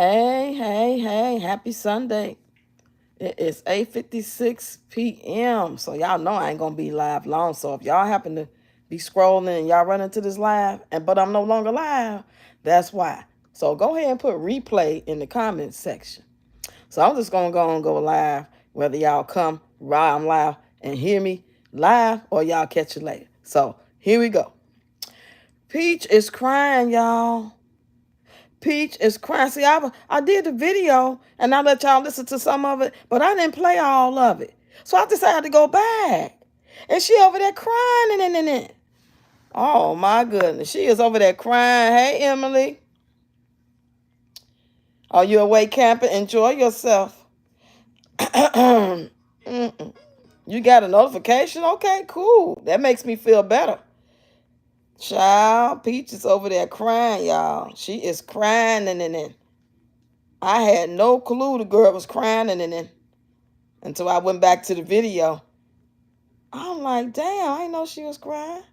Hey, happy Sunday. It is 8:56 p.m. So y'all know I ain't gonna be live long. So if y'all happen to be scrolling and y'all run into this live, but I'm no longer live, that's why. So go ahead and put replay in the comments section. So I'm just gonna go and go live, whether y'all come while I'm live and hear me live or y'all catch it later. So here we go. Peach is crying, y'all. Peach is crying. See, I did the video and I let y'all listen to some of it, but I didn't play all of it. So I decided to go back. And she over there crying and. Oh my goodness. She is over there crying. Hey, Emily. Are you awake camping? Enjoy yourself. You got a notification? Okay, cool. That makes me feel better. Child, Peach is over there crying, y'all. She is crying and. I had no clue the girl was crying and until I went back to the video. I'm like, damn, I didn't know she was crying.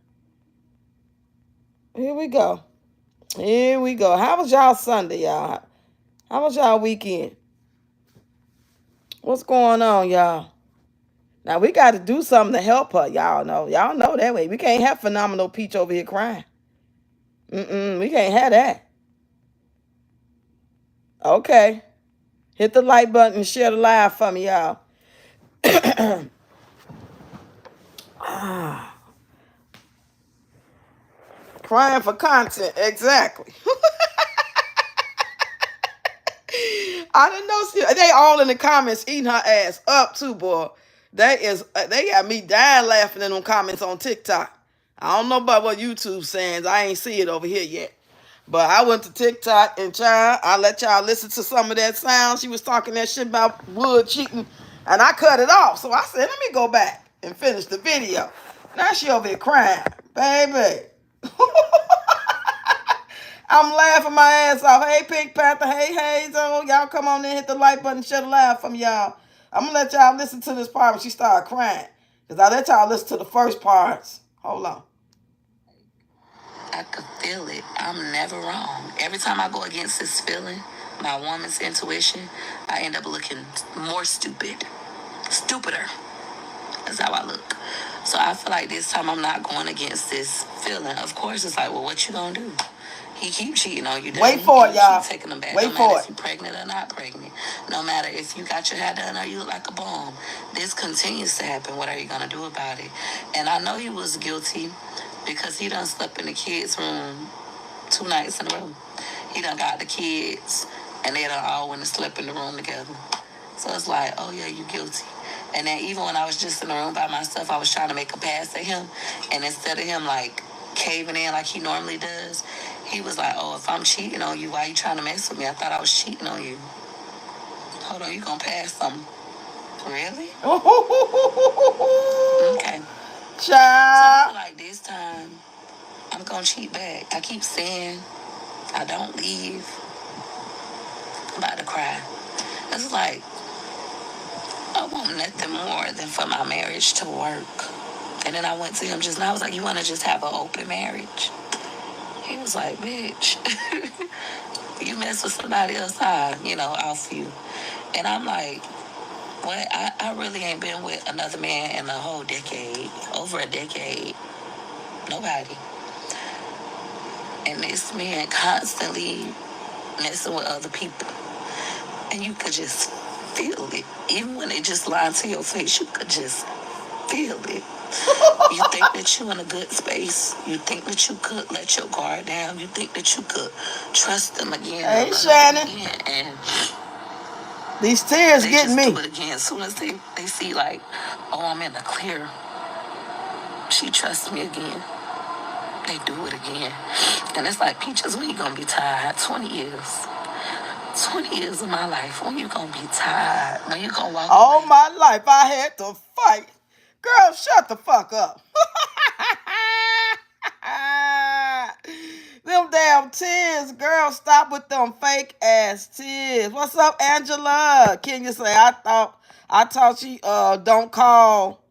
Here we go. Here we go. How was y'all Sunday, y'all? How was y'all weekend? What's going on, y'all? Now we got to do something to help her. Y'all know that way. We can't have phenomenal Peach over here crying. We can't have that. Okay. Hit the like button and share the live for me, y'all. Crying for content, exactly. I didn't know they all in the comments eating her ass up too, boy. They got me dying laughing in them comments on TikTok. I don't know about what YouTube saying. I ain't see it over here yet. But I went to TikTok and I let y'all listen to some of that sound. She was talking that shit about wood cheating, and I cut it off. So I said, let me go back and finish the video. Now she over here crying, baby. I'm laughing my ass off. Hey, Pink Panther. Hey, Hazel. Y'all come on in, hit the like button, share the live from y'all. I'm going to let y'all listen to this part when she started crying. Because I let y'all listen to the first parts. Hold on. I could feel it. I'm never wrong. Every time I go against this feeling, my woman's intuition, I end up looking more stupid. Stupider. That's how I look. So I feel like this time I'm not going against this feeling. Of course, it's like, well, what you gonna do? He keep cheating on you. Wait for it, y'all. Keep taking them back. Wait no for matter it. if you're pregnant or not pregnant. No matter if you got your hair done or you look like a bomb. This continues to happen. What are you gonna do about it? And I know he was guilty because he done slept in the kids' room 2 nights in a row. He done got the kids and they done all went and slept in the room together. So it's like, oh yeah, you guilty. And then even when I was just in the room by myself, I was trying to make a pass at him. And instead of him like caving in like he normally does, he was like, oh, if I'm cheating on you, why you trying to mess with me? I thought I was cheating on you. Hold on, you gonna pass something. Really? Okay. Child. So I feel like this time, I'm gonna cheat back. I keep saying I don't leave. I'm about to cry. It's like, I want nothing more than for my marriage to work. And then I went to him just now. I was like, you want to just have an open marriage? He was like, bitch, you mess with somebody else, off you. And I'm like, what? I really ain't been with another man in a whole decade, over a decade. Nobody. And this man constantly messing with other people. And you could just feel it. Even when they just lie to your face, you could just feel it. You think that you're in a good space. You think that you could let your guard down. You think that you could trust them again. Hey, Shannon. And these tears they getting just me. do it again. As soon as they see like, oh, I'm in the clear. She trusts me again. They do it again. And it's like, Peaches, when you gonna be tired? 20 years. 20 years of my life. When you gonna be tired? When you gonna walk All away? my life I had to fight. Girl, shut the fuck up. Them damn tears, girl, stop with them fake ass tears. What's up, Angela? Can you say I thought she don't call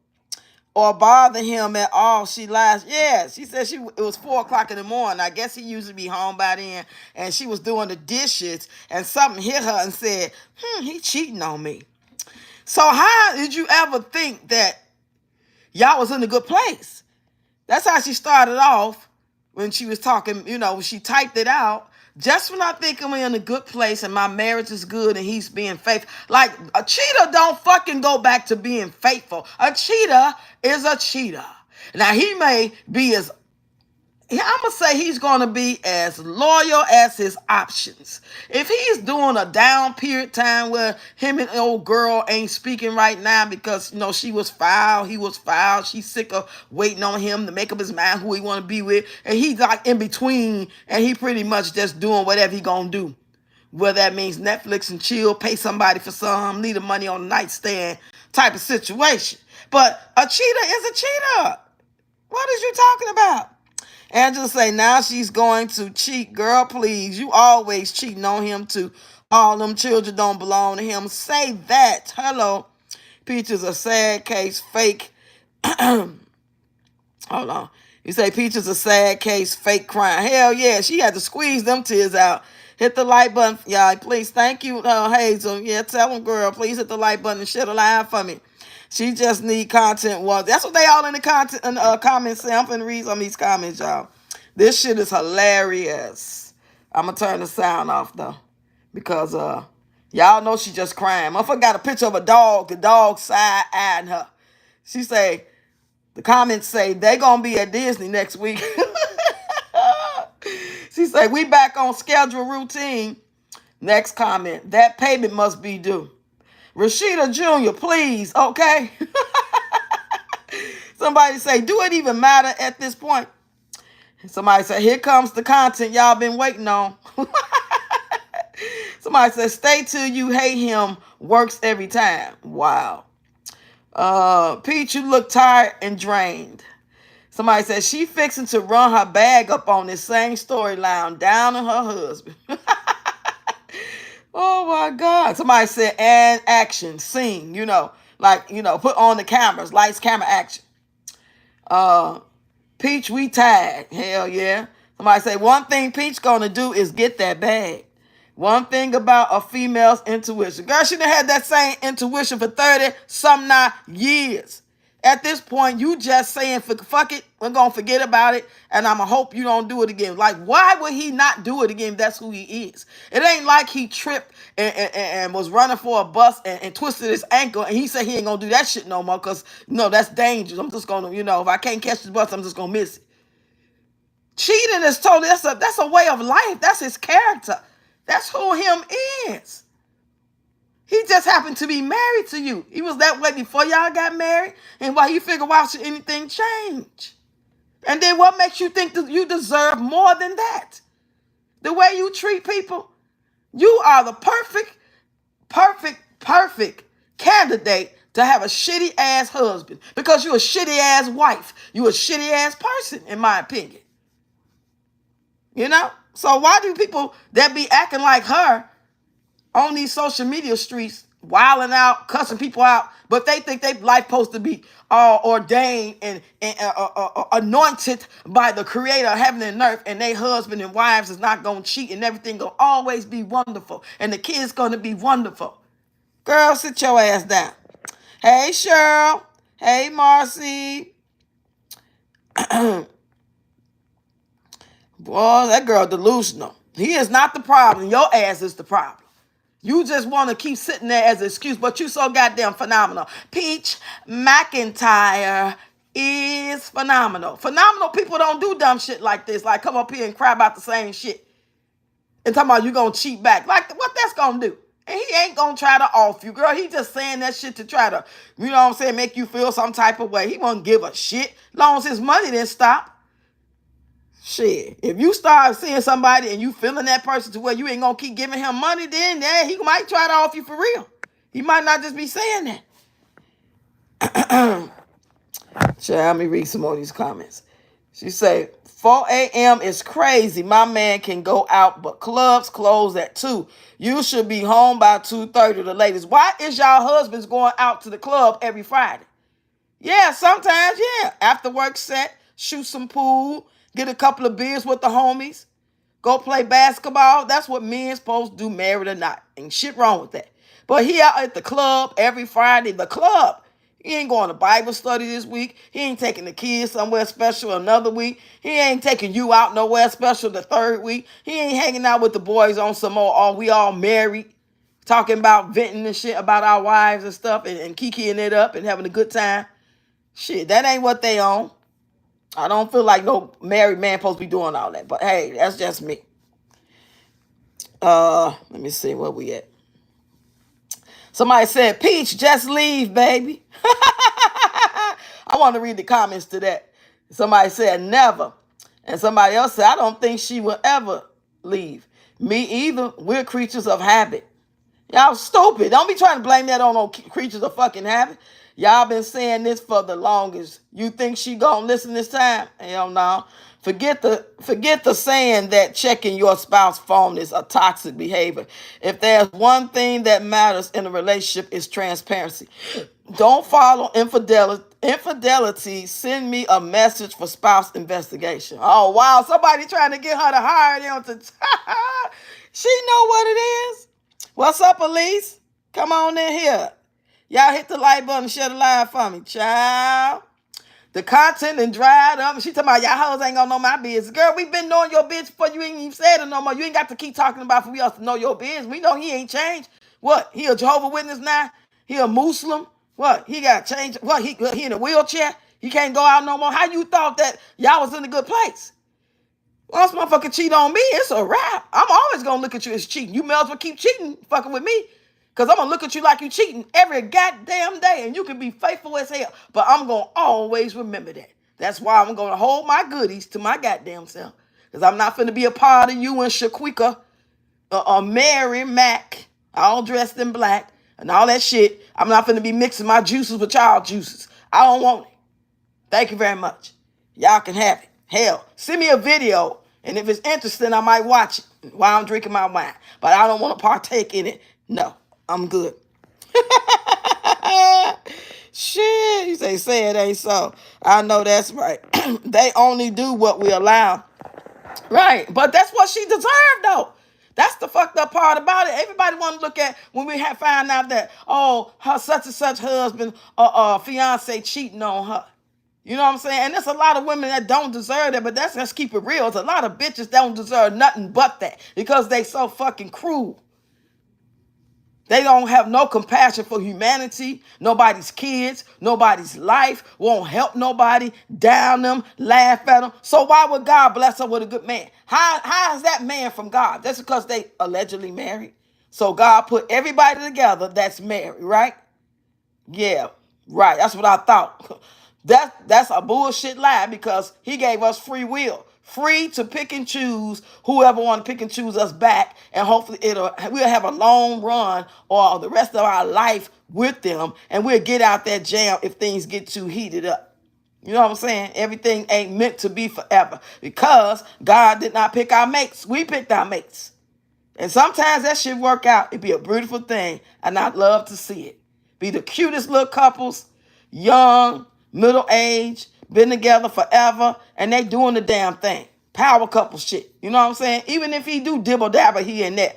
or bother him at all. She lies. Yeah, she said it was 4 o'clock in the morning. I guess he usually be home by then, and she was doing the dishes, and something hit her and said, he cheating on me. So how did you ever think that y'all was in a good place? That's how she started off when she was talking, when she typed it out. Just when I think I'm in a good place and my marriage is good and he's being faithful. Like, a cheater don't fucking go back to being faithful. A cheater is a cheater. Now, he may be I'm going to say he's going to be as loyal as his options. If he's doing a down period time where him and the old girl ain't speaking right now because, she was foul, he was foul, she's sick of waiting on him to make up his mind who he want to be with, and he's like in between, and he pretty much just doing whatever he going to do. Whether that means Netflix and chill, pay somebody for some, leave the money on the nightstand type of situation. But a cheater is a cheater. What is you talking about? Angela say, now she's going to cheat. Girl, please. You always cheating on him too. All them children don't belong to him. Say that. Hello. Peach is a sad case. Fake. Hold on. You say Peach is a sad case. Fake crying. Hell yeah. She had to squeeze them tears out. Hit the like button. Yeah, please. Thank you, Hazel. Yeah, tell them, girl. Please hit the like button and share the line for me. She just need content. That's what they all in the comments say. I'm finna read some of these comments, y'all. This shit is hilarious. I'm gonna turn the sound off though, because y'all know she just crying. Motherfucker got a picture of a dog. The dog side eyeing her. She say, the comments say they gonna be at Disney next week. She say we back on schedule routine. Next comment, that payment must be due. Rashida Jr., please, okay? Somebody say, do it even matter at this point? Somebody say, here comes the content y'all been waiting on. Somebody said, stay till you hate him, works every time. Wow. Pete, you look tired and drained. Somebody said, she fixing to run her bag up on this same storyline down on her husband. Oh my God. Somebody said, and action, scene, put on the cameras, lights, camera, action. Peach, we tired. Hell yeah. Somebody say, one thing Peach gonna do is get that bag. One thing about a female's intuition. Girl, she done had that same intuition for 30-some years. At this point, you just saying, fuck it, we're going to forget about it, and I'm going to hope you don't do it again. Like, why would he not do it again if that's who he is? It ain't like he tripped and was running for a bus and twisted his ankle, and he said he ain't going to do that shit no more because, that's dangerous. I'm just going to, if I can't catch the bus, I'm just going to miss it. Cheating is totally, that's a way of life. That's his character. That's who him is. He just happened to be married to you. He was that way before y'all got married. And why you figure, why should anything change? And then what makes you think that you deserve more than that? The way you treat people. You are the perfect candidate to have a shitty ass husband. Because you're a shitty ass wife. You're a shitty ass person, in my opinion. So why do people that be acting like her on these social media streets, wilding out, cussing people out, but they think their life supposed to be all ordained and anointed by the creator of heaven and earth, and their husband and wives is not going to cheat, and everything going to always be wonderful, and the kids going to be wonderful. Girl, sit your ass down. Hey, Cheryl. Hey, Marcy. Boy, that girl delusional. He is not the problem. Your ass is the problem. You just want to keep sitting there as an excuse, but you so goddamn phenomenal. Peach McIntyre is phenomenal. Phenomenal people don't do dumb shit like this. Like, come up here and cry about the same shit. And talking about you going to cheat back. Like, what that's going to do? And he ain't going to try to off you, girl. He just saying that shit to try to, make you feel some type of way. He won't give a shit. As long as his money didn't stop. Shit, if you start seeing somebody and you feeling that person to where you ain't gonna keep giving him money, then he might try to off you for real. He might not just be saying that. Let me read some more of these comments. She say, 4 a.m. is crazy. My man can go out, but clubs close at 2. You should be home by 2:30 the latest. Why is y'all husbands going out to the club every Friday? Yeah, sometimes, yeah. After work set, shoot some pool, get a couple of beers with the homies, go play basketball. That's what men supposed to do, married or not. Ain't shit wrong with that. But he out at the club every Friday. The club. He ain't going to Bible study this week. He ain't taking the kids somewhere special another week. He ain't taking you out nowhere special the third week. He ain't hanging out with the boys on some more, oh, we all married, talking about venting and shit about our wives and stuff and kikiing it up and having a good time. Shit, that ain't what they on. I don't feel like no married man supposed to be doing all that. But hey, that's just me. Let me see where we at. Somebody said, Peach, just leave, baby. I want to read the comments to that. Somebody said, never. And somebody else said, I don't think she will ever leave. Me either. We're creatures of habit. Y'all stupid. Don't be trying to blame that on no creatures of fucking habit. Y'all been saying this for the longest. You think she gonna listen this time? Hell no. Forget the saying that checking your spouse's phone is a toxic behavior. If there's one thing that matters in a relationship, it's transparency. Don't follow infidelity. Send me a message for spouse investigation. Oh wow, somebody trying to get her to hire them to. She know what it is. What's up, Elise? Come on in here. Y'all hit the like button and share the live for me, child. The content and dried up. She talking about y'all hoes ain't gonna know my business. Girl, we been knowing your business before you ain't even said it no more. You ain't got to keep talking about for us to know your business. We know he ain't changed. What? He a Jehovah's Witness now? He a Muslim? What? He got changed? What? He in a wheelchair? He can't go out no more? How you thought that y'all was in a good place? Once motherfucker cheat on me, it's a wrap. I'm always gonna look at you as cheating. You may as well keep cheating, fucking with me. Cause I'm gonna look at you like you cheating every goddamn day. And you can be faithful as hell. But I'm gonna always remember that. That's why I'm gonna hold my goodies to my goddamn self. Cause I'm not finna be a part of you and Shaquika or Mary Mac, all dressed in black and all that shit. I'm not finna be mixing my juices with y'all juices. I don't want it. Thank you very much. Y'all can have it. Hell, send me a video. And if it's interesting, I might watch it while I'm drinking my wine. But I don't want to partake in it. No, I'm good. Shit, you say it ain't so. I know that's right. They only do what we allow. Right, but that's what she deserved, though. That's the fucked up part about it. Everybody want to look at when we have found out that, oh, her such and such husband or fiance cheating on her. You know what I'm saying? And there's a lot of women that don't deserve that, but let's keep it real. There's a lot of bitches that don't deserve nothing but that because they so fucking cruel. They don't have no compassion for humanity, nobody's kids, nobody's life, won't help nobody, down them, laugh at them. So why would God bless her with a good man? How is that man from God? That's because they allegedly married. So God put everybody together that's married, right? Yeah, right. That's what I thought. That's a bullshit lie because he gave us free will. Free to pick and choose whoever want to pick and choose us back. And hopefully we'll have a long run or the rest of our life with them. And we'll get out that jam if things get too heated up. You know what I'm saying? Everything ain't meant to be forever because God did not pick our mates. We picked our mates. And sometimes that shit work out. It'd be a beautiful thing. And I'd love to see it. Be the cutest little couples, young, middle age, been together forever, and they doing the damn thing. Power couple shit. You know what I'm saying? Even if he do dibble dabble here and there,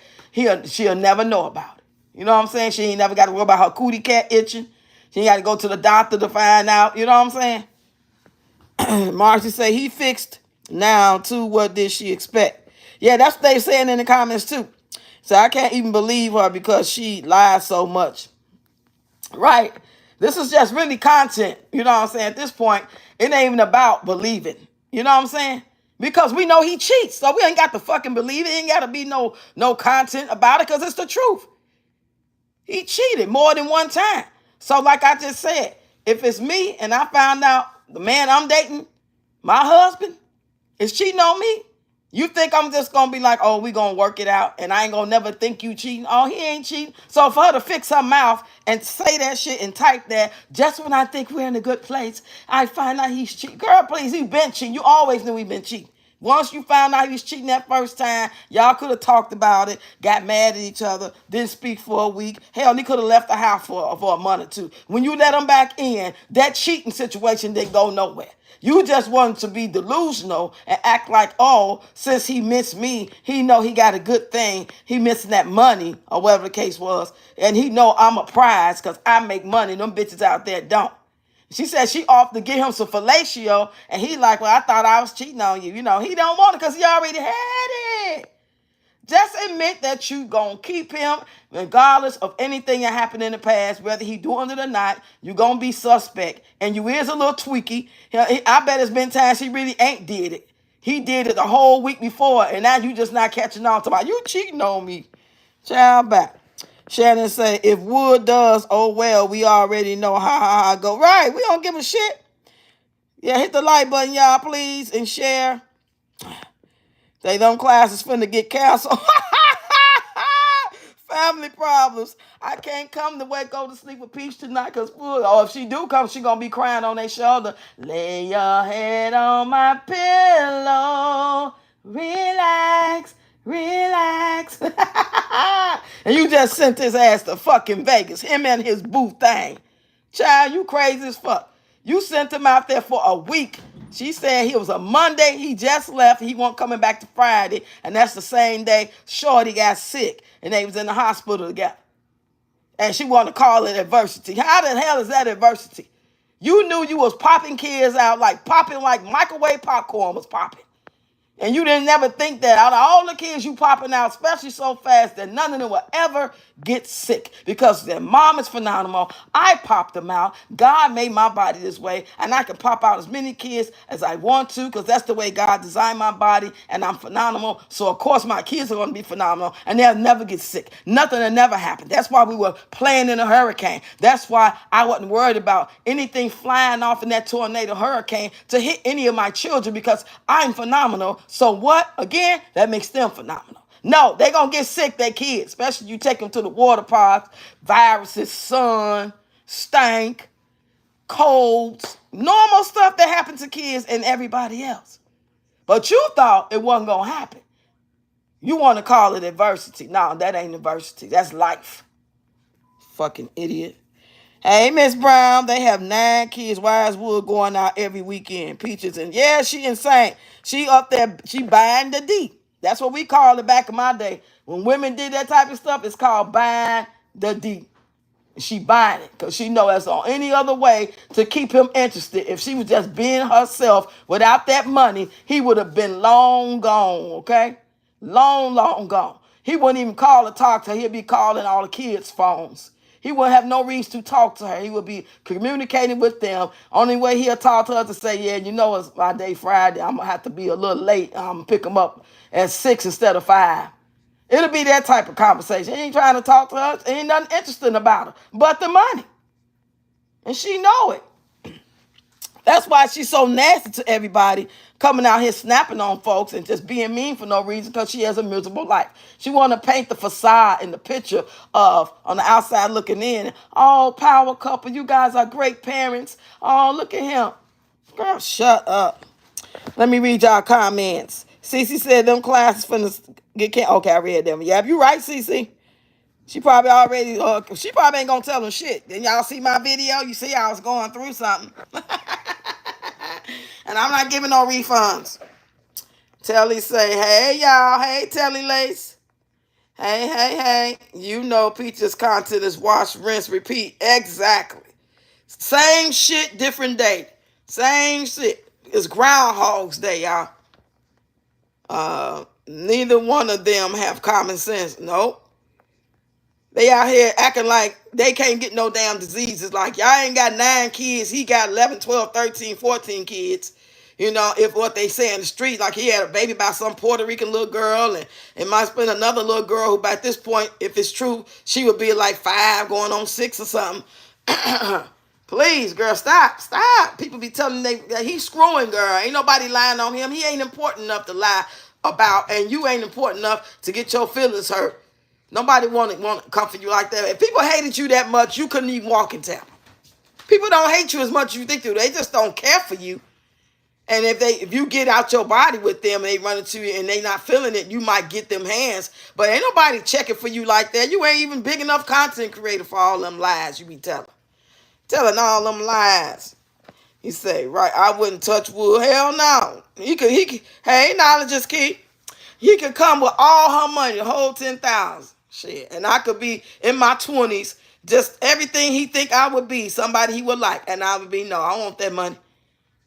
she'll never know about it. You know what I'm saying? She ain't never got to worry about her cootie cat itching. She ain't got to go to the doctor to find out. You know what I'm saying? Marcy say he fixed now too. What did she expect? Yeah, that's what they saying in the comments too. So I can't even believe her because she lies so much. Right. This is just really content. You know what I'm saying? At this point, it ain't even about believing. You know what I'm saying? Because we know he cheats. So we ain't got to fucking believe it. Ain't got to be no content about it because it's the truth. He cheated more than one time. So like I just said, if it's me and I found out the man I'm dating, my husband, is cheating on me, you think I'm just going to be like, oh, we going to work it out and I ain't going to never think you cheating? Oh, he ain't cheating. So for her to fix her mouth and say that shit and type that, just when I think we're in a good place, I find out he's cheating. Girl, please, he's been cheating. You always knew he been cheating. Once you found out he was cheating that first time, y'all could have talked about it, got mad at each other, didn't speak for a week. Hell, he could have left the house for a month or two. When you let him back in, that cheating situation didn't go nowhere. You just wanted to be delusional and act like, oh, since he missed me, he know he got a good thing. He missing that money or whatever the case was. And he know I'm a prize because I make money. Them bitches out there don't. She said she offered to get him some fellatio, and he like, well, I thought I was cheating on you. You know, he don't want it because he already had it. Just admit that you gonna keep him regardless of anything that happened in the past, whether he doing it or not. You gonna be suspect, and you is a little tweaky. I bet it's been times he really ain't did it. He did it the whole week before, and now you just not catching on to about you cheating on me. Child back. Shannon say, if Wood does, oh well, we already know how I go. Right, we don't give a shit. Yeah, hit the like button, y'all, please, and share. Them classes finna get canceled. Family problems. I can't come to go to sleep with Peach tonight because or if she do come, she gonna be crying on their shoulder. Lay your head on my pillow. Relax. Relax. And you just sent his ass to fucking Vegas. Him and his boo thing. Child, you crazy as fuck. You sent him out there for a week. She said it was a Monday. He just left. He wasn't coming back to Friday. And that's the same day Shorty got sick. And they was in the hospital together. And she wanted to call it adversity. How the hell is that adversity? You knew you was popping kids out like microwave popcorn was popping. And you didn't never think that out of all the kids you popping out, especially so fast, that none of them will ever get sick because their mom is phenomenal. I popped them out. God made my body this way, and I can pop out as many kids as I want to because that's the way God designed my body, and I'm phenomenal. So, of course, my kids are going to be phenomenal, and they'll never get sick. Nothing will never happen. That's why we were playing in a hurricane. That's why I wasn't worried about anything flying off in that tornado hurricane to hit any of my children because I'm phenomenal. So what? Again, that makes them phenomenal. No, they're going to get sick, their kids, especially you take them to the water parks, viruses, sun, stank, colds, normal stuff that happens to kids and everybody else. But you thought it wasn't going to happen. You want to call it adversity. No, that ain't adversity. That's life. Fucking idiot. Hey, Miss Brown, they have 9 kids. Why is Wood going out every weekend? Peaches, and yeah, she insane. She up there, she buying the D. That's what we called it back in my day. When women did that type of stuff, it's called buying the D. She buying it because she know that's on any other way to keep him interested. If she was just being herself without that money, he would have been long gone, okay? Long, long gone. He wouldn't even call or talk to her. He'd be calling all the kids' phones. He wouldn't have no reason to talk to her. He would be communicating with them. Only way he'll talk to her to say, yeah, you know, it's my day Friday. I'm going to have to be a little late. I'm going to pick him up at 6 instead of 5. It'll be that type of conversation. He ain't trying to talk to her. Ain't nothing interesting about her but the money. And she know it. That's why she's so nasty to everybody, coming out here snapping on folks and just being mean for no reason because she has a miserable life. She want to paint the facade in the picture of on the outside looking in. Oh, power couple, you guys are great parents. Oh, look at him. Girl, shut up. Let me read y'all comments. Cece said them classes finna get canceled. Okay, I read them. Yeah, you right, Cece. She probably already, she probably ain't gonna tell them shit. Then y'all see my video, you see I was going through something. And I'm not giving no refunds. Telly say, hey y'all, hey Telly Lace. Hey, hey, hey. You know Peach's content is wash, rinse, repeat. Exactly. Same shit, different day. Same shit. It's Groundhog's Day, y'all. Neither one of them have common sense. Nope. They out here acting like they can't get no damn diseases. Like, y'all ain't got 9 kids. He got 11, 12, 13, 14 kids. You know, if what they say in the street, like he had a baby by some Puerto Rican little girl, and it might been another little girl who, by this point, if it's true, she would be like 5 going on 6 or something. Please, girl, stop. People be telling that he's screwing, girl. Ain't nobody lying on him. He ain't important enough to lie about, and you ain't important enough to get your feelings hurt. Nobody want to comfort you like that. If people hated you that much, you couldn't even walk in town. People don't hate you as much as you think they do. They just don't care for you. And if you get out your body with them and they run into you and they not feeling it, you might get them hands. But ain't nobody checking for you like that. You ain't even big enough content creator for all them lies you be telling all them lies. He say, right, I wouldn't touch wood. Hell no. Hey, knowledge is key. He could come with all her money, the whole 10,000. Shit. And I could be in my 20s, just everything he think I would be, somebody he would like. And I would be, no, I want that money.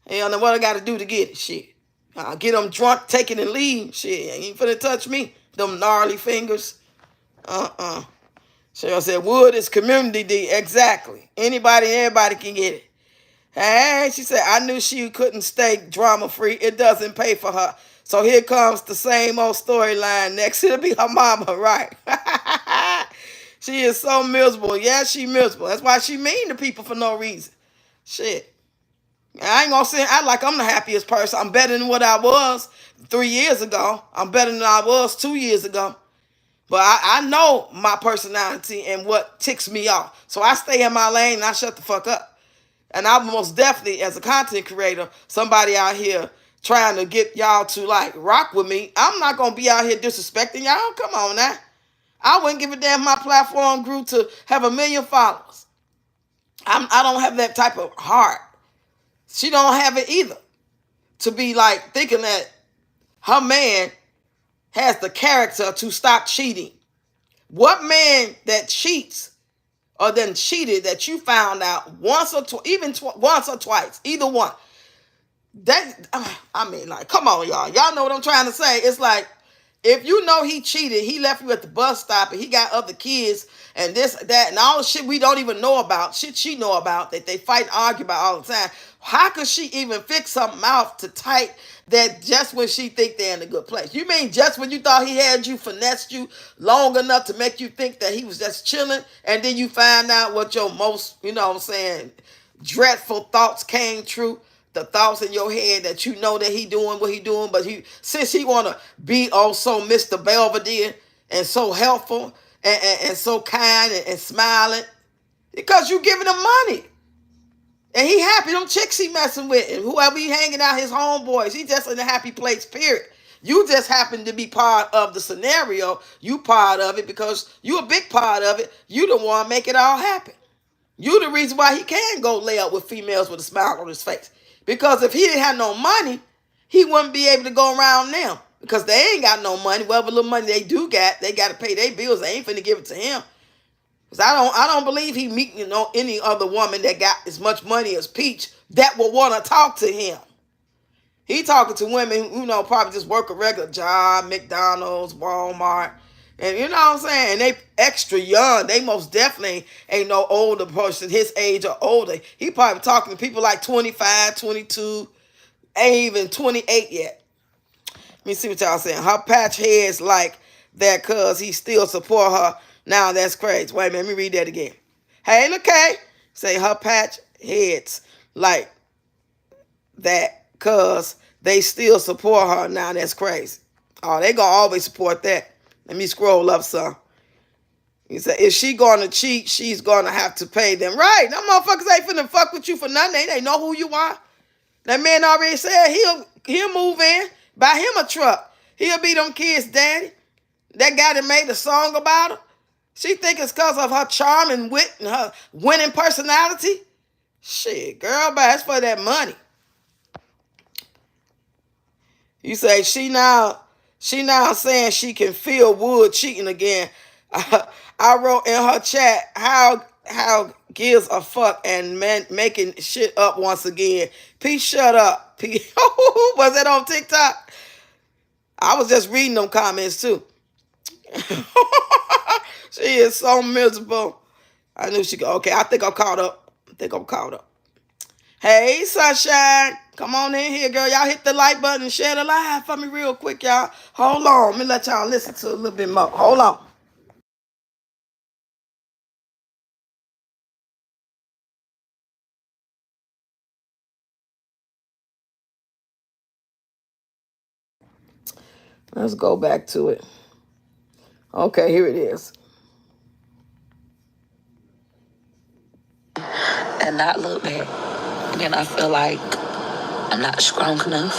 Hell no, what I got to do to get it? Shit. I'll get them drunk, take it and leave. Shit, ain't finna touch me. Them gnarly fingers. Cheryl said, wood is community D. Exactly. Anybody and everybody can get it. Hey, she said, I knew she couldn't stay drama free. It doesn't pay for her. So here comes the same old storyline. Next, it'll be her mama, right? She is so miserable. Yeah, she miserable. That's why she mean to people for no reason. Shit. I ain't gonna say I'm the happiest person. I'm better than what I was 3 years ago. I'm better than I was 2 years ago. But I know my personality and what ticks me off. So I stay in my lane and I shut the fuck up. And I'm most definitely, as a content creator, somebody out here trying to get y'all to like rock with me. I'm not gonna be out here disrespecting y'all. Come on now. I wouldn't give a damn if my platform grew to have 1 million followers. I don't have that type of heart. She don't have it either. To be like thinking that her man has the character to stop cheating. What man that cheats or then cheated that you found out once or once or twice, either one? That I mean, like, come on, y'all. Y'all know what I'm trying to say. It's like, if you know he cheated, he left you at the bus stop and he got other kids and this, that, and all the shit we don't even know about, shit she know about, that they fight and argue about all the time. How could she even fix her mouth to tight that just when she think they're in a good place? You mean just when you thought he had you, finessed you long enough to make you think that he was just chilling, and then you find out what your most, you know what I'm saying, dreadful thoughts came true? The thoughts in your head that you know that he doing what he doing, but since he want to be also Mr. Belvedere and so helpful and so kind and smiling, because you giving him money. And he happy, them chicks he messing with, and whoever he hanging out, his homeboys, he just in a happy place, period. You just happen to be part of the scenario. You part of it because you a big part of it. You the one make it all happen. You the reason why he can go lay up with females with a smile on his face. Because if he didn't have no money, he wouldn't be able to go around them. Because they ain't got no money. Whatever little money they do got, they got to pay their bills. They ain't finna give it to him. Because I don't believe he meet any other woman that got as much money as Peach that will want to talk to him. He talking to women who probably just work a regular job, McDonald's, Walmart. And you know what I'm saying? And they extra young. They most definitely ain't no older person his age or older. He probably talking to people like 25, 22, ain't even 28 yet. Let me see what y'all saying. Her patch heads like that cause he still support her. Now that's crazy. Wait a minute, let me read that again. Hey, look, Kay. Say her patch heads like that cause they still support her. Now that's crazy. Oh, they gonna always support that. Let me scroll up some. He said, if she gonna cheat, she's gonna have to pay them. Right. Them motherfuckers ain't finna fuck with you for nothing. They know who you are. That man already said he'll move in, buy him a truck. He'll be them kids' daddy. That guy that made the song about her. She think it's because of her charm and wit and her winning personality. Shit, girl, but that's for that money. You say she now saying she can feel Wood cheating again. I wrote in her chat how gives a fuck and making shit up once again. Peace, shut up. Peace. Was that on TikTok? I was just reading them comments too. She is so miserable. I knew she could. Okay, I think I'm caught up. Hey, Sunshine. Come on in here, girl. Y'all hit the like button and share the live for me real quick, y'all. Hold on. Let me let y'all listen to a little bit more. Hold on. Let's go back to it. Okay, here it is. And not look back. And then I feel like I'm not strong enough.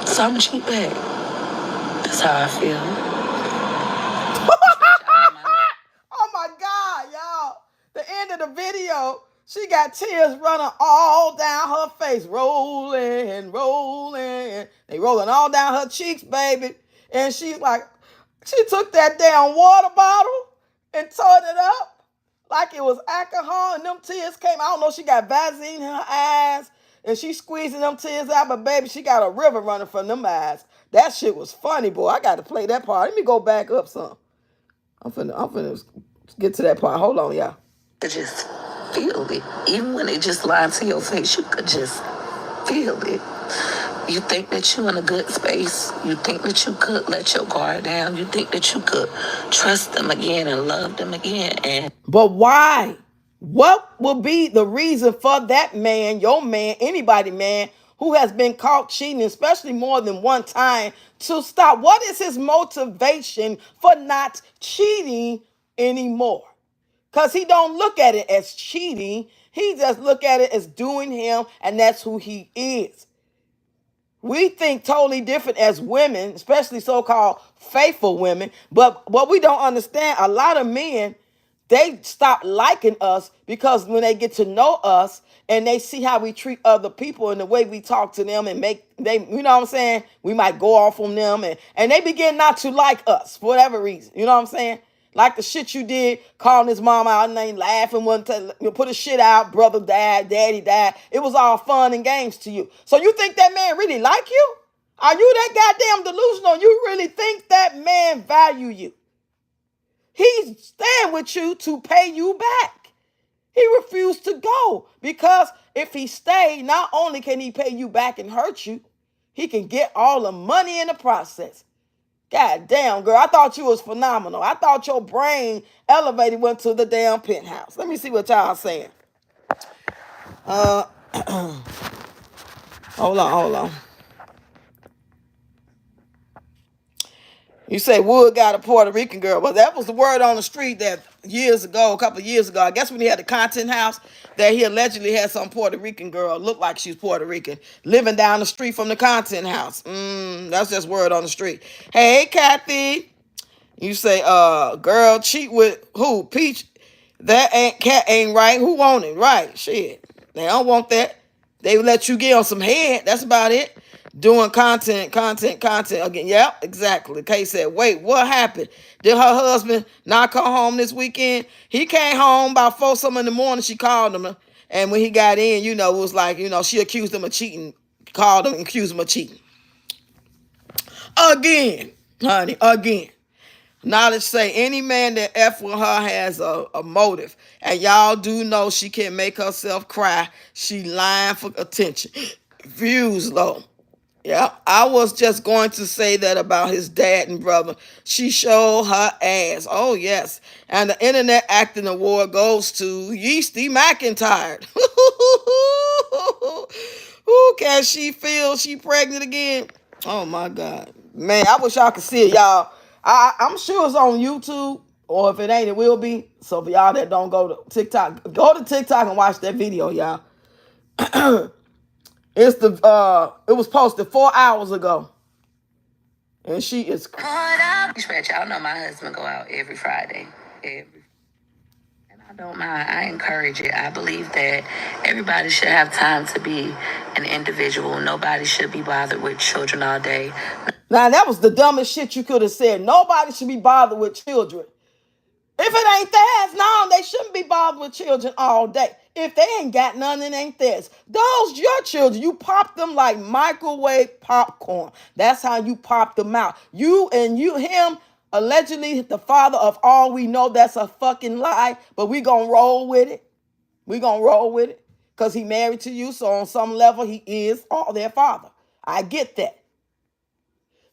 So I'm going to cheat back. That's how I feel. Oh my God, y'all. The end of the video, she got tears running all down her face, rolling, rolling. They rolling all down her cheeks, baby. And she's like, she took that damn water bottle and tore it up like it was alcohol, and them tears came. I don't know, she got Vaseline in her eyes, and she squeezing them tears out, but baby, she got a river running from them eyes. That shit was funny, boy. I got to play that part. Let me go back up some. I'm finna get to that part. Hold on, y'all. You just feel it. Even when it just lied to your face, you could just feel it. You think that you're in a good space. You think that you could let your guard down. You think that you could trust them again and love them again. But why? What will be the reason for that man, your man, anybody man, who has been caught cheating, especially more than one time, to stop? What is his motivation for not cheating anymore? Because he don't look at it as cheating. He just look at it as doing him, and that's who he is. We think totally different as women, especially so-called faithful women. But what we don't understand, a lot of men, they stop liking us because when they get to know us and they see how we treat other people and the way we talk to them and you know what I'm saying? We might go off on them and they begin not to like us for whatever reason. You know what I'm saying? Like the shit you did, calling his mom out and they laughing one time, you put a shit out, brother died, daddy died. It was all fun and games to you. So you think that man really like you? Are you that goddamn delusional? You really think that man value you? He's staying with you to pay you back. He refused to go because if he stayed, not only can he pay you back and hurt you, he can get all the money in the process. God damn, girl, I thought you was phenomenal. I thought your brain elevated went to the damn penthouse. Let me see what y'all saying. Hold on. You say Wood got a Puerto Rican girl. Well, that was the word on the street that a couple of years ago, I guess when he had the content house, that he allegedly had some Puerto Rican girl, looked like she's Puerto Rican, living down the street from the content house. That's just word on the street. Hey, Kathy. You say, girl, cheat with who? Peach. That cat ain't right. Who want it? Right. Shit. They don't want that. They let you get on some head. That's about it. Doing content again. Yep, exactly. Kay said, wait, what happened? Did her husband not come home this weekend? He came home about 4 something in the morning. She called him. And when he got in, it was like, she accused him of cheating. Called him and accused him of cheating. Again, honey, again. Knowledge say any man that F with her has a motive. And y'all do know she can make herself cry. She lying for attention. Views low. Yeah, I was just going to say that about his dad and brother. She showed her ass. Oh, yes. And the Internet Acting Award goes to Yeasty McIntyre. Who can she feel she pregnant again? Oh, my God. Man, I wish y'all could see it, y'all. I'm sure it's on YouTube, or if it ain't, it will be. So for y'all that don't go to TikTok, go to TikTok and watch that video, y'all. It was posted 4 hours ago. And she is Y'all know my husband go out every Friday. And I don't mind. I encourage it. I believe that everybody should have time to be an individual. Nobody should be bothered with children all day. Now, that was the dumbest shit you could have said. Nobody should be bothered with children. If it ain't theirs, no, they shouldn't be bothered with children all day. If they ain't got none, it ain't theirs. Those your children. You pop them like microwave popcorn. That's how you pop them out. Him, allegedly the father of all we know, that's a fucking lie. But we gonna roll with it. We gonna roll with it. Because he married to you, so on some level, he is all their father. I get that.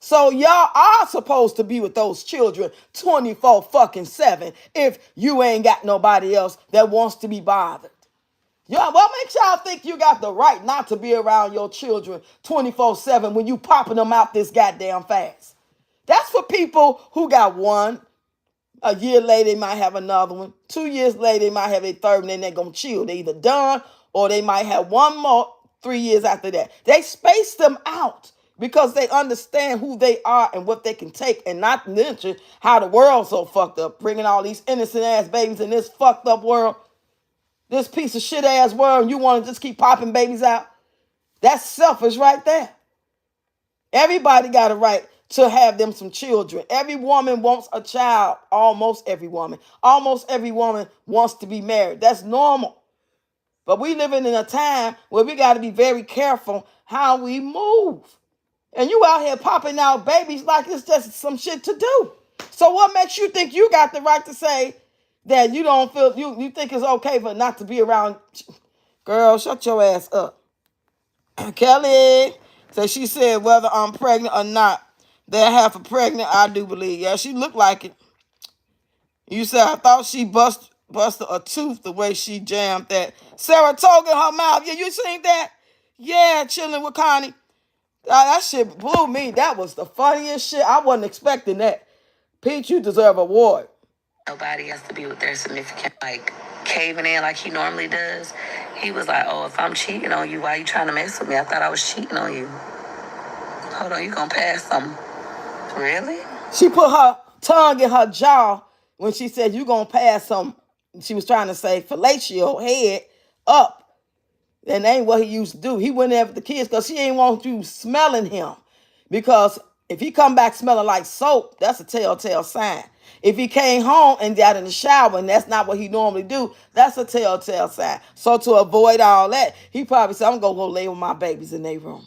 So y'all are supposed to be with those children 24/7 if you ain't got nobody else that wants to be bothered. Y'all, what makes y'all think you got the right not to be around your children 24/7 when you popping them out this goddamn fast? That's for people who got 1, A year later, they might have another one. 2 years later, they might have a third one, and they're going to chill. They're either done or they might have one more 3 years after that. They space them out because they understand who they are and what they can take, and not mention how the world's so fucked up, bringing all these innocent ass babies in this fucked up world, this piece of shit ass world, and you want to just keep popping babies out. That's selfish right there. Everybody got a right to have them some children. Every woman wants a child. Almost every woman. Almost every woman wants to be married. That's normal. But we living in a time where we got to be very careful how we move. And you out here popping out babies like it's just some shit to do. So what makes you think you got the right to say that you don't feel, you think it's okay for not to be around? Girl, shut your ass up. Kelly. So she said, whether I'm pregnant or not, that half a pregnant, I do believe. Yeah, she looked like it. You said, I thought she busted a tooth the way she jammed that Saratoga in her mouth. Yeah, you seen that? Yeah, chilling with Connie. That shit blew me. That was the funniest shit. I wasn't expecting that. Pete, you deserve an award. Nobody has to be with their significant, like, caving in like he normally does. He was like, oh, if I'm cheating on you, why you trying to mess with me? I thought I was cheating on you. Hold on, you gonna pass something. Really? She put her tongue in her jaw when she said, you gonna pass some, she was trying to say fellatio head up. And that ain't what he used to do. He went after the kids because she ain't want you smelling him. Because if he come back smelling like soap, that's a telltale sign. If he came home and got in the shower and that's not what he normally do, that's a telltale sign. So to avoid all that, he probably said, I'm going to go lay with my babies in their room.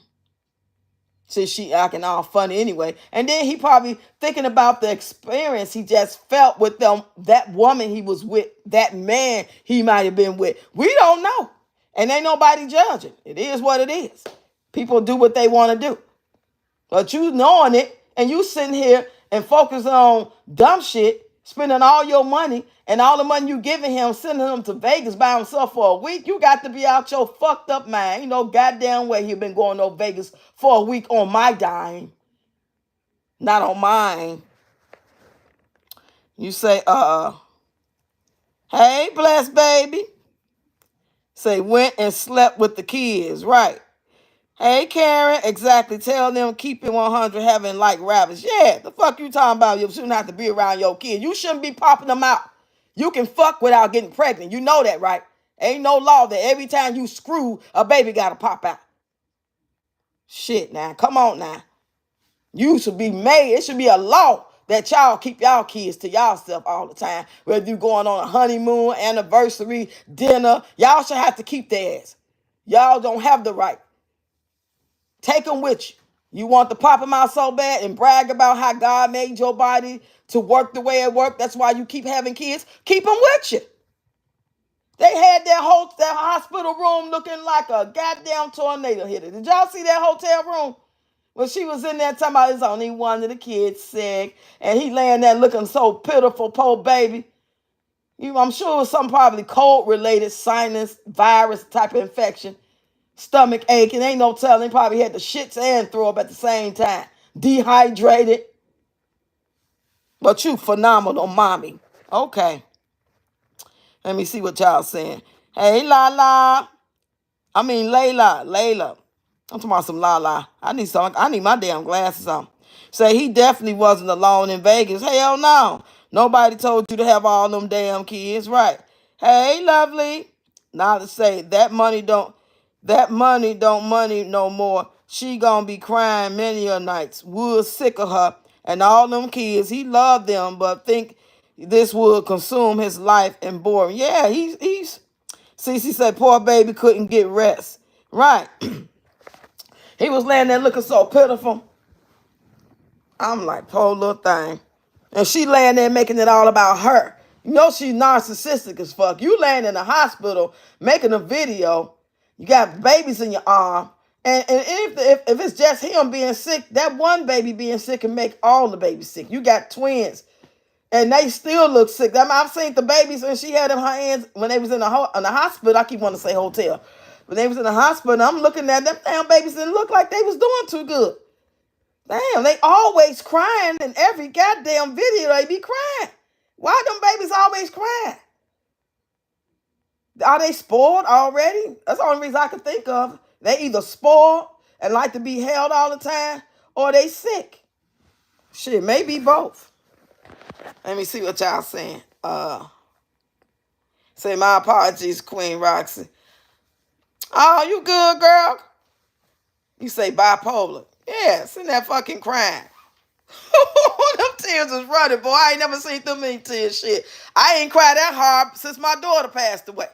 Since she acting all funny anyway. And then he probably thinking about the experience he just felt with them, that woman he was with, that man he might have been with. We don't know. And ain't nobody judging. It is what it is. People do what they want to do. But you knowing it and you sitting here and focusing on dumb shit, spending all your money and all the money you giving him, sending him to Vegas by himself for a week, you got to be out your fucked up mind. You know, goddamn way he been going to Vegas for a week on my dime. Not on mine. You say, hey, blessed baby. Say, went and slept with the kids, right? Hey, Karen, exactly. Tell them keep it 100, having like rabbits. Yeah, the fuck you talking about? You shouldn't have to be around your kids. You shouldn't be popping them out. You can fuck without getting pregnant. You know that, right? Ain't no law that every time you screw, a baby got to pop out. Shit, now. Come on, now. You should be made. It should be a law that y'all keep y'all kids to y'allself all the time. Whether you going on a honeymoon, anniversary, dinner, y'all should have to keep their ass. Y'all don't have the right. Take them with you. You want to pop them out so bad and brag about how God made your body to work the way it worked. That's why you keep having kids. Keep them with you. They had that hospital room looking like a goddamn tornado hit it. Did y'all see that hotel room? When she was in there talking about it's only one of the kids sick. And he laying there looking so pitiful, poor baby. I'm sure it was some probably cold-related sinus virus type of infection. Stomach aching, ain't no telling. Probably had the shits and throw up at the same time. Dehydrated. But you phenomenal, mommy. Okay. Let me see what y'all saying. Hey, Layla. Layla. I'm talking about some Lala. I need my damn glasses on. Say he definitely wasn't alone in Vegas. Hell no. Nobody told you to have all them damn kids, right? Hey, lovely. Now to say that money don't money no more. She gonna be crying many a nights. Wood sick of her and all them kids. He loved them, but think this would consume his life and bore him. Yeah, he's Cece said poor baby couldn't get rest. Right. He was laying there looking so pitiful. I'm like, poor little thing. And she laying there making it all about her. You know she's narcissistic as fuck. You laying in the hospital making a video. You got babies in your arm. And if it's just him being sick, that one baby being sick can make all the babies sick. You got twins. And they still look sick. I mean, I've seen the babies and she had them her hands when they was in the hospital. I keep wanting to say hotel. When they was in the hospital, I'm looking at them damn babies didn't look like they was doing too good. Damn, they always crying in every goddamn video. They be crying. Why them babies always crying? Are they spoiled already? That's the only reason I can think of. They either spoiled and like to be held all the time, or they sick. Shit, maybe both. Let me see what y'all saying. Say my apologies, Queen Roxy. Oh, you good, girl? You say bipolar. Yeah, sitting there fucking crying. Them tears is running, boy. I ain't never seen them many tears. Shit, I ain't cried that hard since my daughter passed away.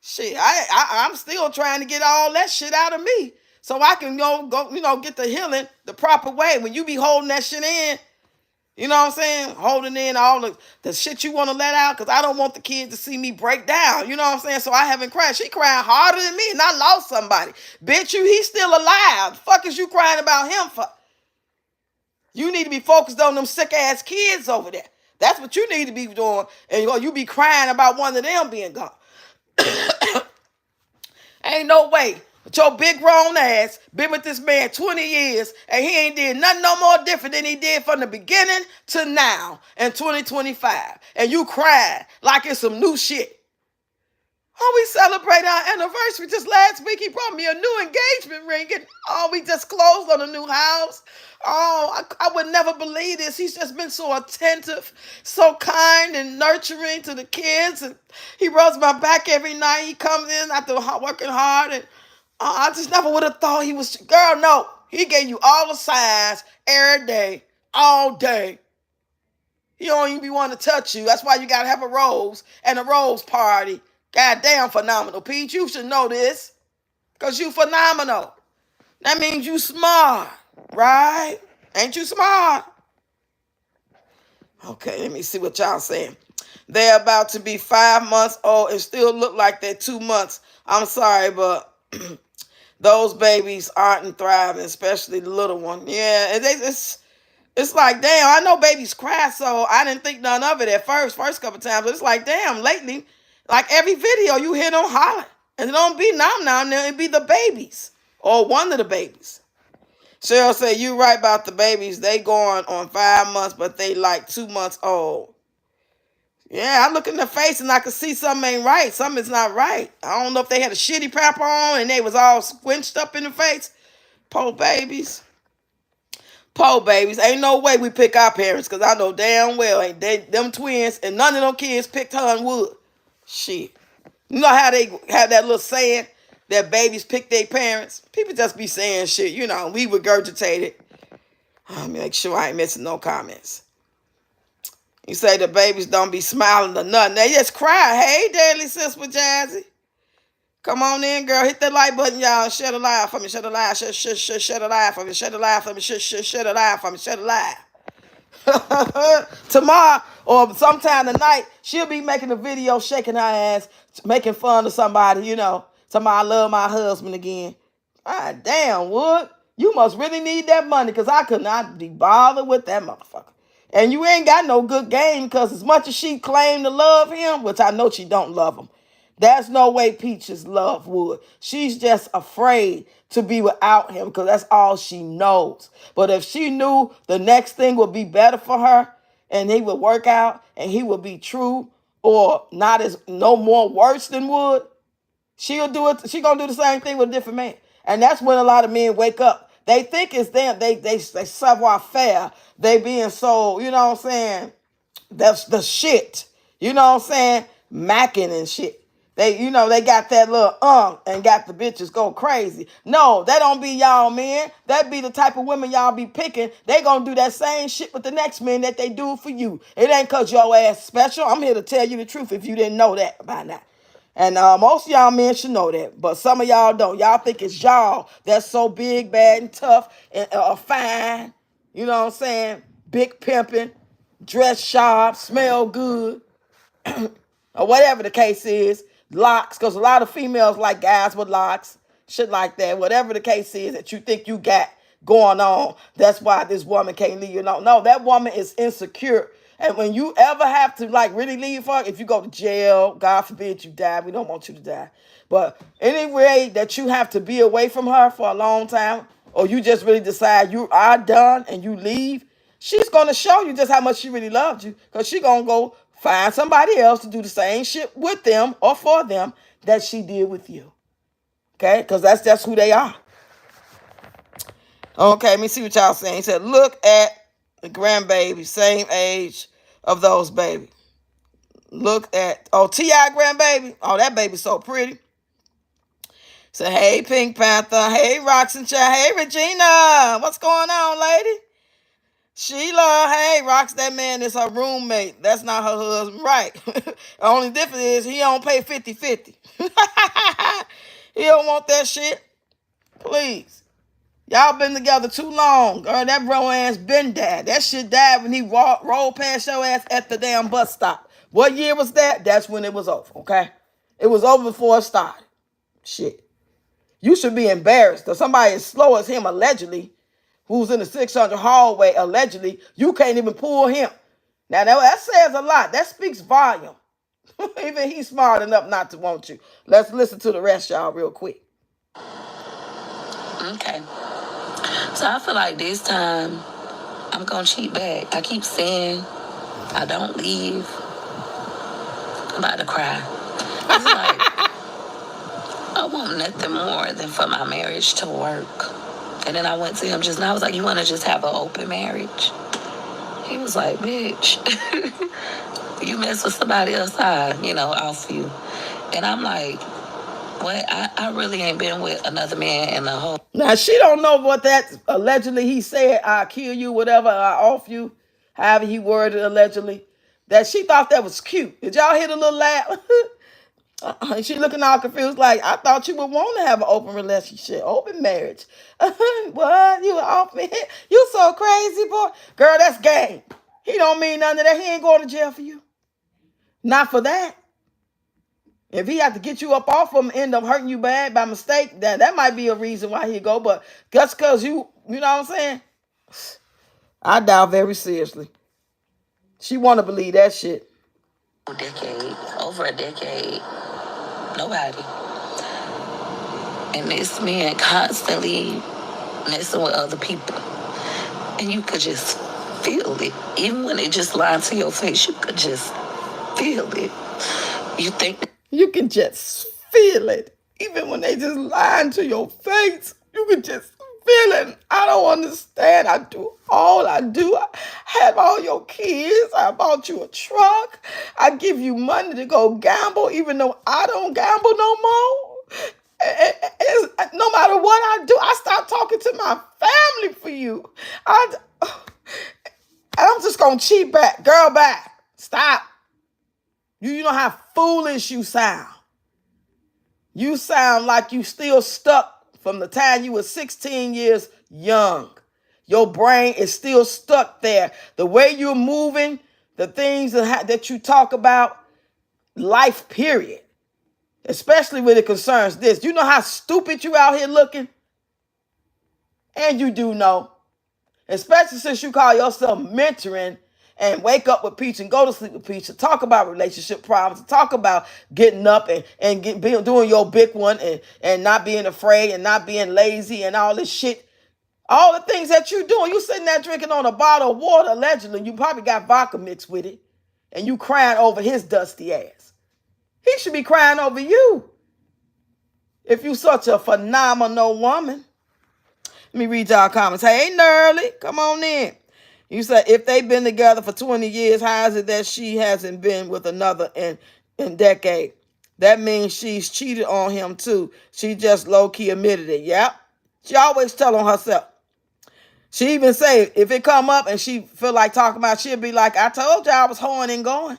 Shit, I'm still trying to get all that shit out of me so I can go get the healing the proper way. When you be holding that shit in, you know what I'm saying? Holding in all the shit you want to let out, because I don't want the kids to see me break down. You know what I'm saying? So I haven't cried. She crying harder than me, and I lost somebody. Bitch, he's still alive. The fuck is you crying about him for? You need to be focused on them sick ass kids over there. That's what you need to be doing. And you be crying about one of them being gone. Ain't no way. But your big grown ass been with this man 20 years and he ain't did nothing no more different than he did from the beginning to now in 2025. And you crying like it's some new shit. Oh, we celebrated our anniversary just last week. He brought me a new engagement ring. And we just closed on a new house. Oh, I would never believe this. He's just been so attentive, so kind and nurturing to the kids. And he rubs my back every night. He comes in after working hard. And I just never would have thought he was. Girl, no. He gave you all the signs every day, all day. He don't even be wanting to touch you. That's why you got to have a rose and a rose party. Goddamn phenomenal, Pete. You should know this. Because you phenomenal. That means you smart, right? Ain't you smart? Okay, let me see what y'all saying. They're about to be 5 months old and still look like they're 2 months. I'm sorry, but those babies aren't thriving, especially the little one. Yeah, it's like, damn, I know babies cry, so I didn't think none of it at first couple times. But it's like, damn, lately, like every video you hear them holler. And it don't be now, it be the babies. Or one of the babies. Cheryl said, you right about the babies. They going on 5 months, but they like 2 months old. Yeah, I look in the face and I can see something ain't right. Something's not right. I don't know if they had a shitty pamper on and they was all squinched up in the face. Poor babies. Poor babies. Ain't no way we pick our parents, because I know damn well ain't them twins and none of them kids picked her and would. Shit. You know how they have that little saying that babies pick their parents? People just be saying shit, we regurgitate it. I'll make sure I ain't missing no comments. You say the babies don't be smiling or nothing. They just cry. Hey, Daily Sis with Jazzy. Come on in, girl. Hit that like button, y'all. Share the live for me. Share the live. Share the live for me. Share the live for me. Share the live for me. Share the live. Tomorrow or sometime tonight, she'll be making a video shaking her ass, making fun of somebody, somebody I love my husband again. God damn, Wood. You must really need that money, because I could not be bothered with that motherfucker. And you ain't got no good game, because as much as she claimed to love him, which I know she don't love him, there's no way Peaches love Wood. She's just afraid to be without him, because that's all she knows. But if she knew the next thing would be better for her, and he would work out, and he would be true, or no more worse than Wood, she'll do it. She gonna do the same thing with a different man. And that's when a lot of men wake up. They think it's them. They savoir faire. They being so, you know what I'm saying? That's the shit. You know what I'm saying? Macking and shit. They got that little and got the bitches go crazy. No, that don't be y'all men. That be the type of women y'all be picking. They gonna do that same shit with the next men that they do for you. It ain't cause your ass special. I'm here to tell you the truth if you didn't know that by now. And most of y'all men should know that. But some of y'all don't. Y'all think it's y'all that's so big, bad, and tough, and fine. You know what I'm saying? Big pimping, dress sharp, smell good, or whatever the case is. Locks, because a lot of females like guys with locks, shit like that. Whatever the case is that you think you got going on, that's why this woman can't leave you alone. No, that woman is insecure. And when you ever have to really leave her, if you go to jail, God forbid you die, we don't want you to die. But any way that you have to be away from her for a long time, or you just really decide you are done and you leave, she's going to show you just how much she really loved you, because she's going to go Find somebody else to do the same shit with them or for them that she did with you. Okay? Because that's who they are. Okay, let me see what y'all saying. He said, look at the grandbaby, same age of those babies. Look at, oh, T.I. grandbaby. Oh, that baby's so pretty. Say, hey, Pink Panther. Hey, Roxanne Child. Hey, Regina. What's going on, lady? Sheila. Hey, Rox, that man is her roommate. That's not her husband. Right. The only difference is he don't pay 50-50. He don't want that shit. Please. Y'all been together too long. Girl, that bro ass been dead. That shit died when he rolled past your ass at the damn bus stop. What year was that? That's when it was over, okay? It was over before it started. Shit. You should be embarrassed. If somebody as slow as him, allegedly, who's in the 600 hallway, allegedly, you can't even pull him. Now, that says a lot. That speaks volume. Even he's smart enough not to want you. Let's listen to the rest, y'all, real quick. Okay. So I feel like this time I'm going to cheat back. I keep saying I don't leave. I'm about to cry. It's like, I want nothing more than for my marriage to work. And then I went to him just now. I was like, you want to just have an open marriage? He was like, bitch, you mess with somebody else, off you. And I'm like, what? I really ain't been with another man in the whole. Now, she don't know what that allegedly he said, I'll kill you, whatever, I'll off you, however he worded allegedly, that she thought that was cute. Did y'all hear the little laugh? She looking all confused like, I thought you would want to have an open relationship, open marriage. What? You off me? You so crazy, boy. Girl, that's game. He don't mean none of that. He ain't going to jail for you. Not for that. If he had to get you up off him, end up hurting you bad by mistake, that might be a reason why he go. But just because you know what I'm saying? I doubt very seriously. She want to believe that shit. Over a decade, nobody. And this man constantly messing with other people. And you could just feel it. Even when they just lie to your face, you could just feel it. You think you can just feel it. Even when they just lying to your face, you can just feel it. I don't understand. I do all I do. I have all your kids. I bought you a truck. I give you money to go gamble, even though I don't gamble no more. No matter what I do, I stop talking to my family for you. I'm just gonna cheat back. Girl, back. Stop. You know how foolish you sound. You sound like you still stuck from the time you were 16 years young. Your brain is still stuck there. The way you're moving, the things that you talk about, life period. Especially when it concerns this. You know how stupid you out here looking? And you do know. Especially since you call yourself mentoring and wake up with Peach and go to sleep with Peach and talk about relationship problems, and talk about getting up and doing your big one and not being afraid and not being lazy and all this shit. All the things that you doing. You sitting there drinking on a bottle of water, allegedly. You probably got vodka mixed with it. And you crying over his dusty ass. He should be crying over you. If you such a phenomenal woman. Let me read y'all comments. Hey, Nerly, come on in. You said if they've been together for 20 years, how is it that she hasn't been with another in decade? That means she's cheated on him too. She just low-key admitted it. Yep. She always tell on herself. She even say if it come up and she feel like talking about, she'll be like, I told you I was hoeing and going.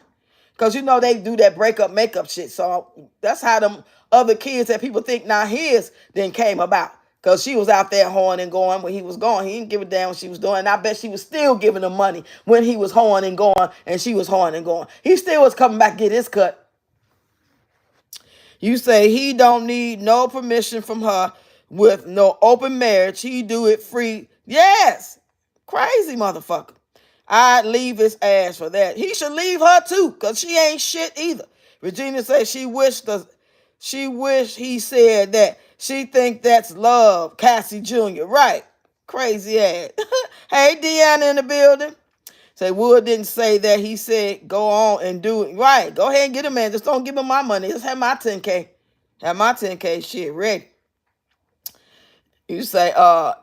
Because you know they do that breakup makeup shit. So that's how them other kids that people think not his then came about. Because she was out there hoeing and going when he was going. He didn't give a damn what she was doing. And I bet she was still giving him money when he was hoeing and going and she was hoeing and going. He still was coming back to get his cut. You say he don't need no permission from her with no open marriage. He do it free. Yes. Crazy motherfucker. I'd leave his ass for that. He should leave her too, because she ain't shit either. Regina says she wish he said that. She think that's love. Cassie Jr. Right. Crazy ass. Hey, Deanna in the building. Say Wood didn't say that. He said go on and do it. Right. Go ahead and get him, man. Just don't give him my money. Just have my 10K. Have my 10K shit ready. You say,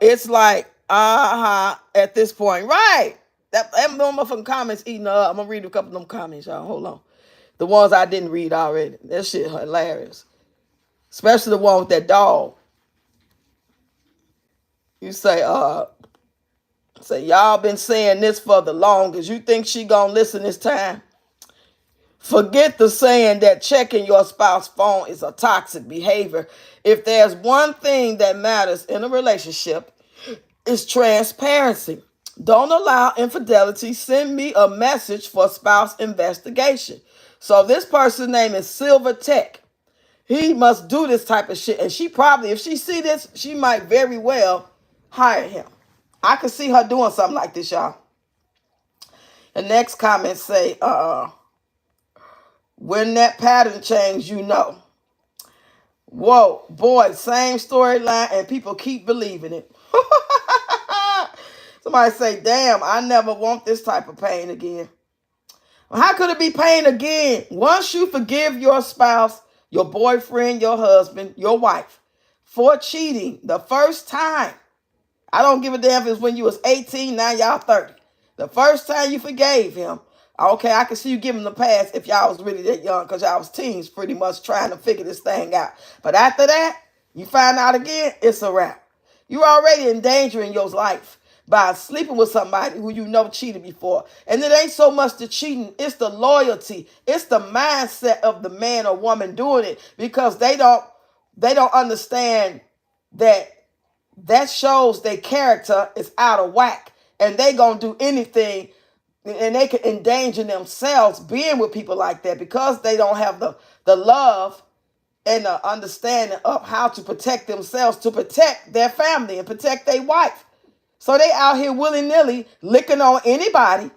it's like, at this point. Right. That motherfucking comments eating up. I'm gonna read a couple of them comments, y'all. Hold on. The ones I didn't read already. That shit hilarious. Especially the one with that dog. You say, y'all been saying this for the longest. You think she gonna listen this time? Forget the saying that checking your spouse's phone is a toxic behavior. If there's one thing that matters in a relationship, it's transparency. Don't allow infidelity. Send me a message for spouse investigation. So this person's name is Silver Tech. He must do this type of shit. And she probably, if she see this, she might very well hire him. I could see her doing something like this, y'all. The next comment say, when that pattern change, you know. Whoa, boy, same storyline and people keep believing it. Somebody say, damn, I never want this type of pain again. How could it be pain again? Once you forgive your spouse, your boyfriend, your husband, your wife for cheating the first time, I don't give a damn if it's when you was 18, now y'all 30. The first time you forgave him, okay, I can see you give him the pass if y'all was really that young because y'all was teens pretty much trying to figure this thing out. But after that, you find out again, it's a wrap. You're already endangering your life by sleeping with somebody who you know cheated before. And it ain't so much the cheating, it's the loyalty. It's the mindset of the man or woman doing it because they don't understand that shows their character is out of whack. And they gonna do anything and they can endanger themselves being with people like that because they don't have the love and the understanding of how to protect themselves, to protect their family and protect their wife. So they out here willy-nilly licking on anybody.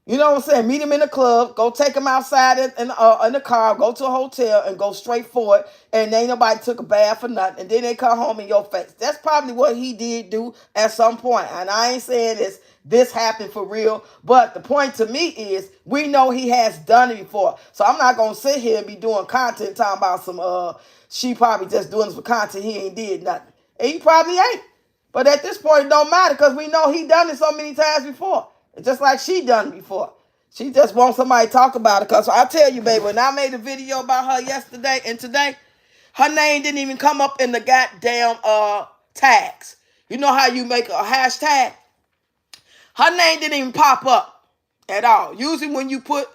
You know what I'm saying? Meet them in the club, go take them outside in the car, go to a hotel and go straight for it. And ain't nobody took a bath or nothing. And then they come home in your face. That's probably what he did do at some point. And I ain't saying this happened for real. But the point to me is we know he has done it before. So I'm not going to sit here and be doing content talking about some, she probably just doing this for content. He ain't did nothing. And he probably ain't. But at this point, it don't matter because we know he done it so many times before. Just like she done before. She just wants somebody to talk about it. Because I tell you, baby, when I made a video about her yesterday and today, her name didn't even come up in the goddamn tags. You know how you make a hashtag? Her name didn't even pop up at all. Usually when you put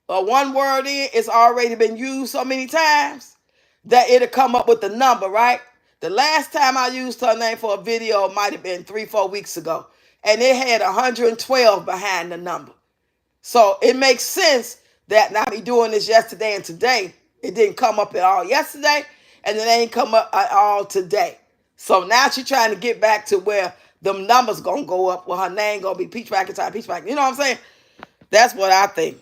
one word in, it's already been used so many times that it'll come up with the number, right? The last time I used her name for a video might have been 3-4 weeks ago. And it had 112 behind the number. So it makes sense that now me doing this yesterday and today, it didn't come up at all yesterday, and it ain't come up at all today. So now she's trying to get back to where them numbers gonna go up, where her name gonna be Peach McIntyre, Peach McIntyre. You know what I'm saying? That's what I think.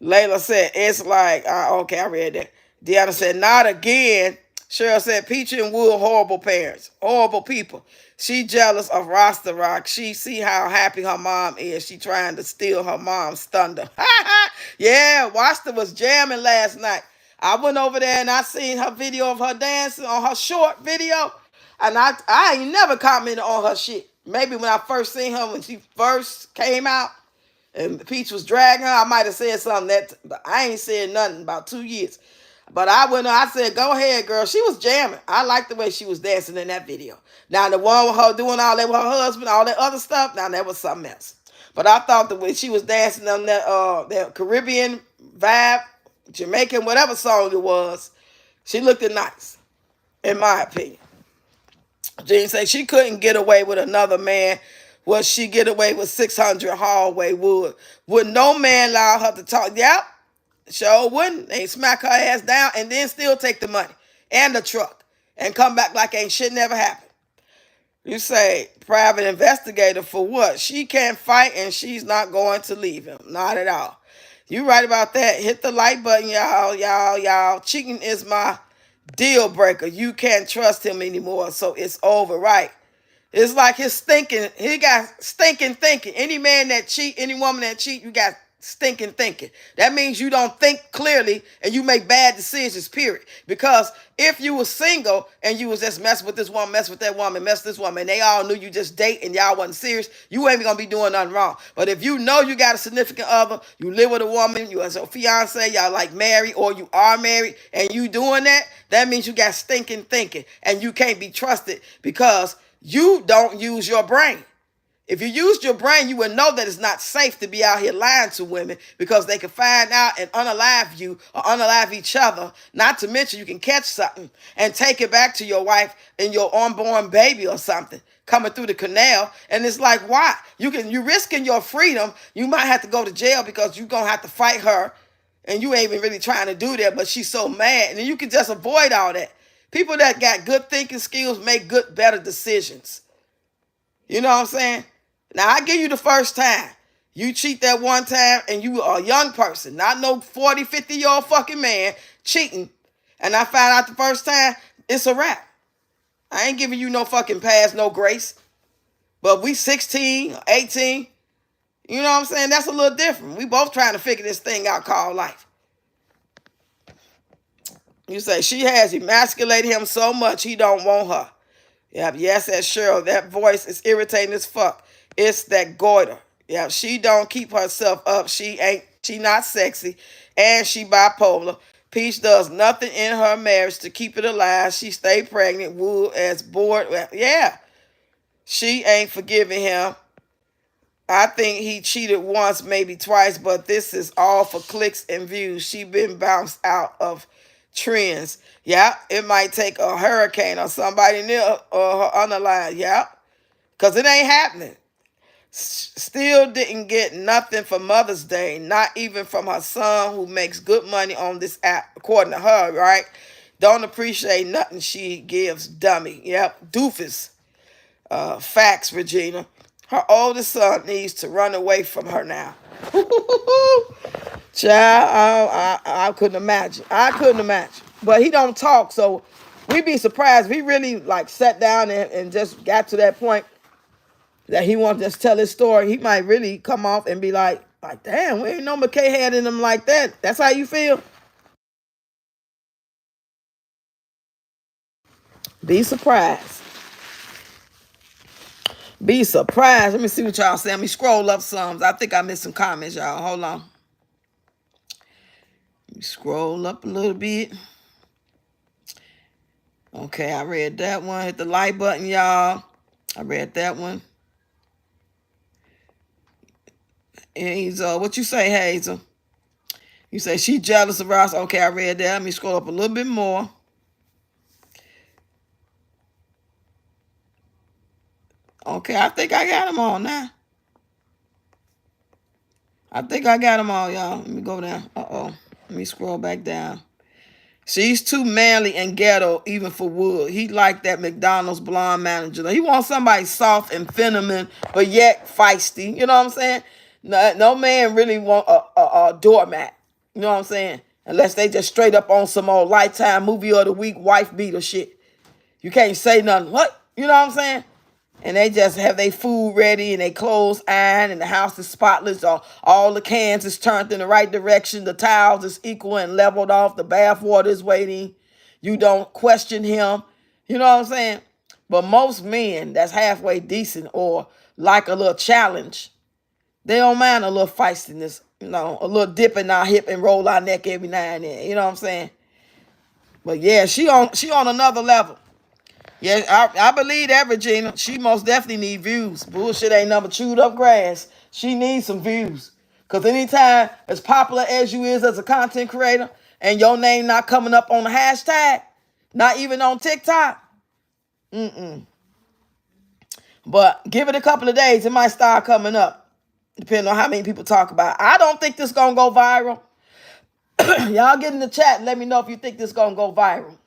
Layla said, it's like, okay, I read that. Deanna said, not again. Cheryl said, Peach and Wood, horrible parents, horrible people. She jealous of Rasta Rock. She see how happy her mom is. She trying to steal her mom's thunder. Yeah, Wasta was jamming last night. I went over there and I seen her video of her dancing on her short video. And I ain't never commented on her shit. Maybe when I first seen her when she first came out and Peach was dragging her, I might have said something but I ain't said nothing about 2 years. But I said, go ahead, girl. She was jamming. I liked the way she was dancing in that video. Now, the one with her doing all that with her husband, all that other stuff, now that was something else. But I thought the way she was dancing on that Caribbean vibe, Jamaican, whatever song it was, she looked nice, in my opinion. Jean said she couldn't get away with another man. Will she get away with 600 hallway wood? Would no man allow her to talk? Yep. Sure wouldn't. They smack her ass down and then still take the money and the truck and come back like ain't shit never happened. You say private investigator for what? She can't fight and she's not going to leave him. Not at all. You right about that. Hit the like button, y'all. Cheating is my deal breaker. You can't trust him anymore, so it's over, right? It's like his thinking. He got stinking thinking. Any man that cheat, any woman that cheat, you got stinking thinking. That means you don't think clearly and you make bad decisions, period. Because if you were single and you was just messing with this woman, mess with that woman, mess with this woman, and they all knew you just date and y'all wasn't serious, you ain't gonna be doing nothing wrong. But if you know you got a significant other, you live with a woman, you as a fiance, y'all like married or you are married, and you doing that, that means you got stinking thinking and you can't be trusted because you don't use your brain. If you used your brain, you would know that it's not safe to be out here lying to women because they can find out and unalive you or unalive each other. Not to mention you can catch something and take it back to your wife and your unborn baby or something coming through the canal. And it's like, why? You're risking your freedom. You might have to go to jail because you're gonna have to fight her, and you ain't even really trying to do that, but she's so mad. And then you can just avoid all that. People that got good thinking skills make good, better decisions. You know what I'm saying? Now, I give you the first time. You cheat that one time and you are a young person, not no 40, 50-year-old fucking man cheating. And I found out the first time, it's a wrap. I ain't giving you no fucking pass, no grace. But we 16, 18. You know what I'm saying? That's a little different. We both trying to figure this thing out called life. You say, she has emasculated him so much he don't want her. Yep, yes, that's Cheryl. That voice is irritating as fuck. It's that goiter. Yeah, she don't keep herself up. She not sexy. And she bipolar. Peach does nothing in her marriage to keep it alive. She stay pregnant. Woo, as bored. Yeah. She ain't forgiving him. I think he cheated once, maybe twice, but this is all for clicks and views. She been bounced out of trends. Yeah, it might take a hurricane or somebody near or her underline. Yeah, because it ain't happening. Still didn't get nothing for Mother's Day, not even from her son who makes good money on this app, according to her, right? Don't appreciate nothing she gives, dummy. Yep, doofus. Facts, Regina. Her oldest son needs to run away from her now. Child, I couldn't imagine. I couldn't imagine. But he don't talk, so we'd be surprised if he really like sat down and just got to that point that he wants to just tell his story. He might really come off and be like, damn, we ain't no McKay had in him like that. That's how you feel? Be surprised. Be surprised. Let me see what y'all say. Let me scroll up some. I think I missed some comments, y'all. Hold on. Let me scroll up a little bit. Okay, I read that one. Hit the like button, y'all. I read that one. Hazel, what you say, Hazel? You say she jealous of Ross. Okay, I read that. Let me scroll up a little bit more. Okay, I think I got them all now. I think I got them all, y'all. Let me go down. Uh-oh. Let me scroll back down. She's too manly and ghetto, even for Wood. He like that McDonald's blonde manager. He wants somebody soft and feminine, but yet feisty. You know what I'm saying? No man really want a doormat. You know what I'm saying? Unless they just straight up on some old Lifetime movie of the week wife beater shit. You can't say nothing. What? You know what I'm saying? And they just have their food ready and their clothes ironed and the house is spotless. All the cans is turned in the right direction. The towels is equal and leveled off. The bath water is waiting. You don't question him. You know what I'm saying? But most men that's halfway decent or like a little challenge, they don't mind a little feistiness, you know, a little dip in our hip and roll our neck every now and then. You know what I'm saying? But yeah, she on another level. Yeah, I believe that, Regina. She most definitely need views. Bullshit ain't never chewed up grass. She needs some views. Because anytime as popular as you is as a content creator and your name not coming up on the hashtag, not even on TikTok, but give it a couple of days, it might start coming up, depending on how many people talk about it. I don't think this going to go viral. Y'all get in the chat and let me know if you think this going to go viral.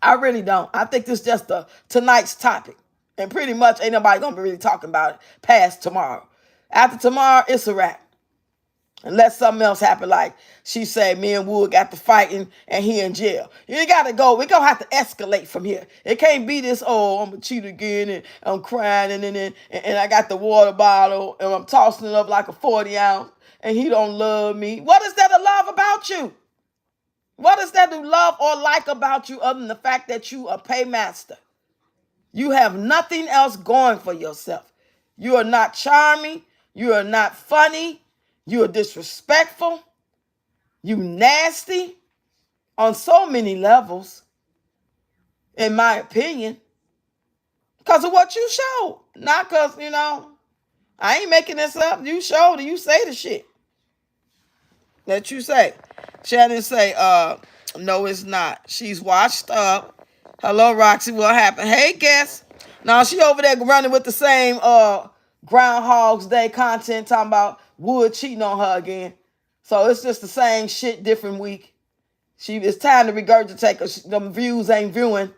I really don't. I think this is just tonight's topic. And pretty much ain't nobody going to be really talking about it past tomorrow. After tomorrow, it's a wrap. Unless something else happened, like she said, me and Wood got to fighting and he in jail. You gotta go. We're gonna have to escalate from here. It can't be this, oh, I'm gonna cheat again and I'm crying and I got the water bottle and I'm tossing it up like a 40 ounce and he don't love me. What is there to love about you? What is there to love or like about you other than the fact that you a paymaster? You have nothing else going for yourself. You are not charming. You are not funny. You are disrespectful. You nasty on so many levels, in my opinion, because of what you showed. Not because, I ain't making this up. You showed it. You say the shit that you say. Shannon say, no, it's not. She's washed up. Hello, Roxy. What happened? Hey, guess. Now she over there running with the same Groundhog's Day content talking about Wood cheating on her again. So it's just the same shit, different week. It's time to regurgitate because them views ain't viewing.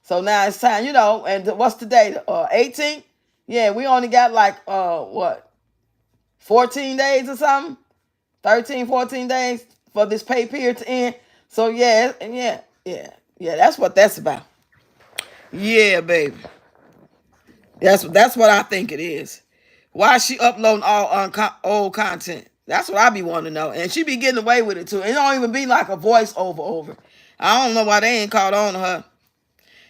So now it's time, and what's the date? 18th? Yeah, we only got like, 14 days or something? 13, 14 days for this pay period to end. So yeah, that's what that's about. Yeah, baby. That's what I think it is. Why is she uploading all old content? That's what I be wanting to know. And she be getting away with it too. It don't even be like a voice over. I don't know why they ain't caught on to her.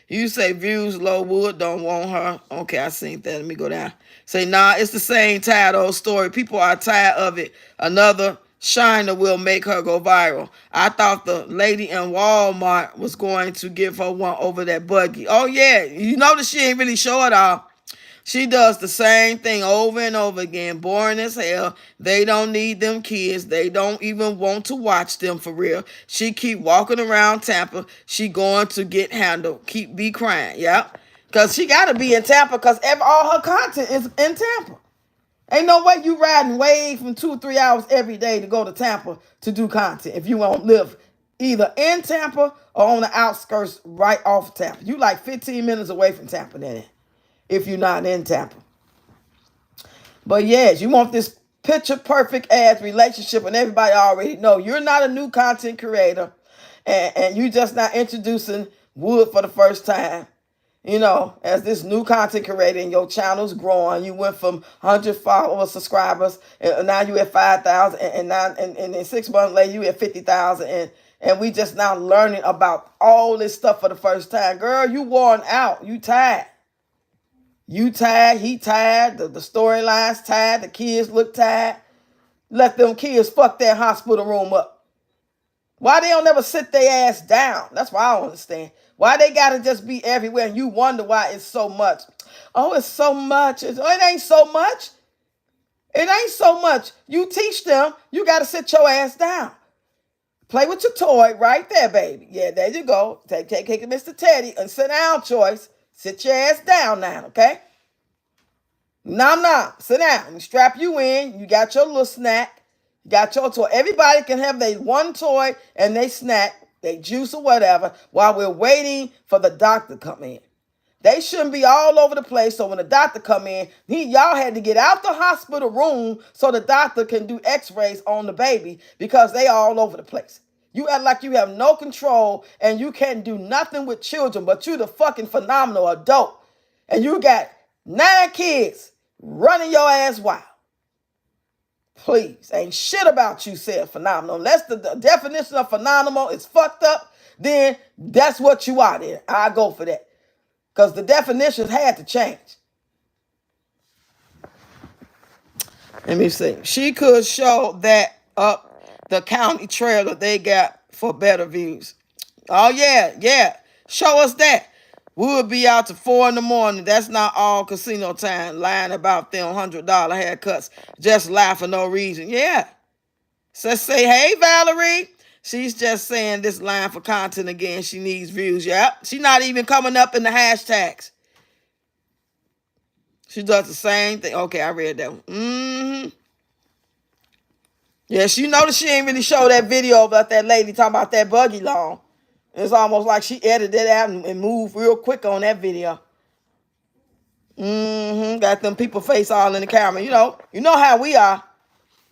You say views low, Wood don't want her. Okay, I seen that. Let me go down. Say, nah, it's the same tired old story. People are tired of it. Another shiner will make her go viral. I thought the lady in Walmart was going to give her one over that buggy. Oh, yeah. You notice she ain't really show it all. She does the same thing over and over again. Boring as hell. They don't need them kids. They don't even want to watch them for real. She keep walking around Tampa. She going to get handled. Be crying. Yeah. Because she got to be in Tampa because all her content is in Tampa. Ain't no way you riding way from 2 or 3 hours every day to go to Tampa to do content if you won't live either in Tampa or on the outskirts right off Tampa. You like 15 minutes away from Tampa then, if you're not in Tampa. But yes, you want this picture perfect ass relationship, and everybody already know you're not a new content creator, and you just not introducing Wood for the first time. As this new content creator and your channel's growing, you went from 100 followers, subscribers, and now you at 5,000, and then 6 months later you at 50,000, and we just now learning about all this stuff for the first time. Girl, you worn out. You tired. You tired, he tired, the storyline's tired, the kids look tired. Let them kids fuck that hospital room up. Why they don't ever sit their ass down? That's why I don't understand. Why they gotta just be everywhere and you wonder why it's so much. Oh, it's so much. It ain't so much. It ain't so much. You teach them, you gotta sit your ass down. Play with your toy right there, baby. Yeah, there you go. Take Mr. Teddy and sit down, Choice. Sit your ass down now, okay? Nah. Sit down. We strap you in. You got your little snack. You got your toy. Everybody can have their one toy and they snack, they juice or whatever, while we're waiting for the doctor to come in. They shouldn't be all over the place. So when the doctor come in, y'all had to get out the hospital room so the doctor can do x-rays on the baby because they all over the place. You act like you have no control and you can't do nothing with children, but you the fucking phenomenal adult. And you got 9 kids running your ass wild. Please, ain't shit about you said phenomenal. Unless the definition of phenomenal is fucked up, then that's what you are there. I go for that. Because the definitions had to change. Let me see. She could show that up the county trailer they got for better views. Oh, yeah. Show us that. We'll be out to 4 a.m. That's not all casino time. Lying about them $100 haircuts. Just lie for no reason. Yeah. So say, hey, Valerie. She's just saying this line for content again. She needs views. Yep. She's not even coming up in the hashtags. She does the same thing. Okay, I read that one. Yeah, she noticed she ain't really show that video about that lady talking about that buggy long. It's almost like she edited it out and moved real quick on that video. Got them people face all in the camera. You know how we are.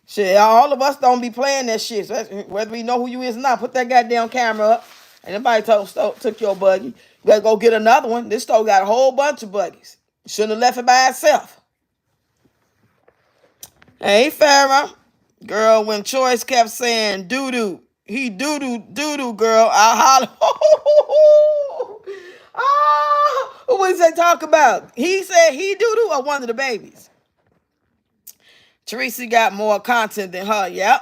Shit, all of us don't be playing that shit. So whether we know who you is or not, put that goddamn camera up. And nobody took your buggy. You better go get another one. This store got a whole bunch of buggies. Shouldn't have left it by itself. Hey, Farrah. Girl, when Choice kept saying doo-doo, he doo-doo, girl, I holler. What was they talk about? He said he doo-doo or one of the babies? Teresa got more content than her, yep.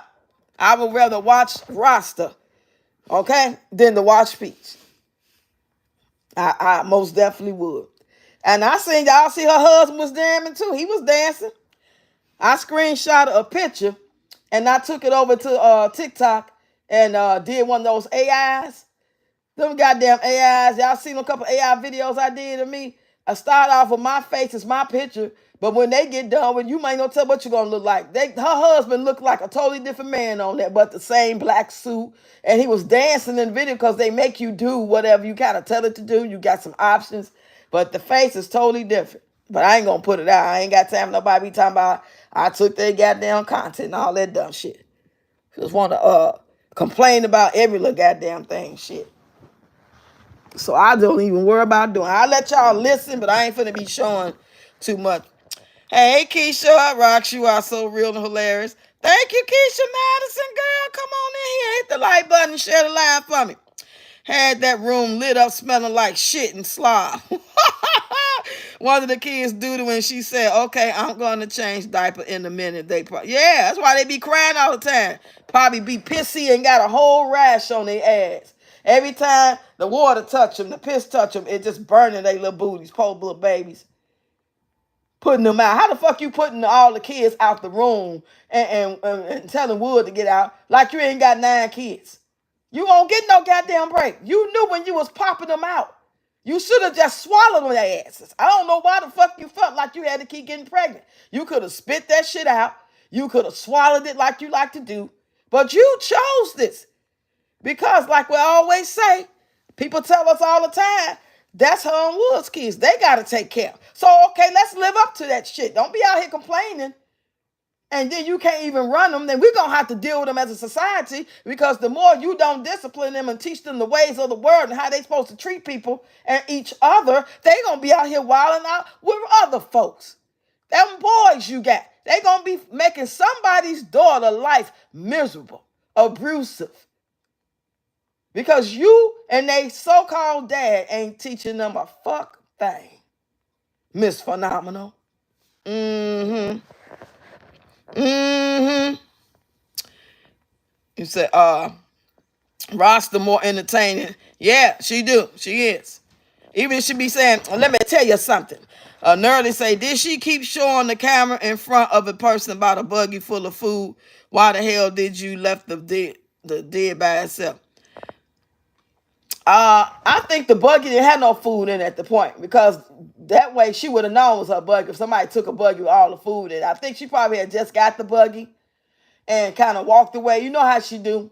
I would rather watch Rasta, okay, than to watch Peach. I most definitely would. And I seen y'all see her husband was dancing too. He was dancing. I screenshot a picture and I took it over to TikTok and did one of those AIs. Them goddamn AIs. Y'all seen a couple AI videos I did of me? I start off with my face, it's my picture. But when they get done with, you might not tell what you're gonna look like. Her husband looked like a totally different man on that, but the same black suit. And he was dancing in the video because they make you do whatever you kind of tell it to do. You got some options, but the face is totally different. But I ain't gonna put it out. I ain't got time for nobody be talking about I took their goddamn content and all that dumb shit. Just want to complain about every little goddamn thing, shit. So I don't even worry about doing. I let y'all listen, but I ain't finna be showing too much. Hey, Keisha, rocks, you are so real and hilarious. Thank you, Keisha Madison, girl. Come on in here. Hit the like button and share the live for me. Had that room lit up smelling like shit and slob. One of the kids doo-doo when she said, okay, I'm going to change diaper in a minute. Yeah, that's why they be crying all the time. Probably be pissy and got a whole rash on their ass. Every time the water touch them, the piss touch them, it just burning their little booties, poor little babies. Putting them out. How the fuck you putting all the kids out the room and telling Wood to get out like you ain't got 9 kids? You won't get no goddamn break. You knew when you was popping them out. You should have just swallowed their asses. I don't know why the fuck you felt like you had to keep getting pregnant. You could have spit that shit out. You could have swallowed it like you like to do. But you chose this. Because like we always say, people tell us all the time, that's her and Wood's kids. They got to take care. So, okay, let's live up to that shit. Don't be out here complaining. And then you can't even run them. Then we're going to have to deal with them as a society because the more you don't discipline them and teach them the ways of the world and how they're supposed to treat people and each other, they're going to be out here wilding out with other folks. Them boys you got, they're going to be making somebody's daughter life miserable, abusive. Because you and they so-called dad ain't teaching them a fuck thing. Miss Phenomenal. Mm-hmm. You said, Rasta more entertaining. Yeah, she do. She is. Even if she be saying, let me tell you something. Nerdy say, did she keep showing the camera in front of a person about a buggy full of food? Why the hell did you left the dead by itself? I think the buggy didn't have no food in at the point because that way she would have known it was her buggy if somebody took a buggy with all the food in. I think she probably had just got the buggy and kind of walked away. You know how she do.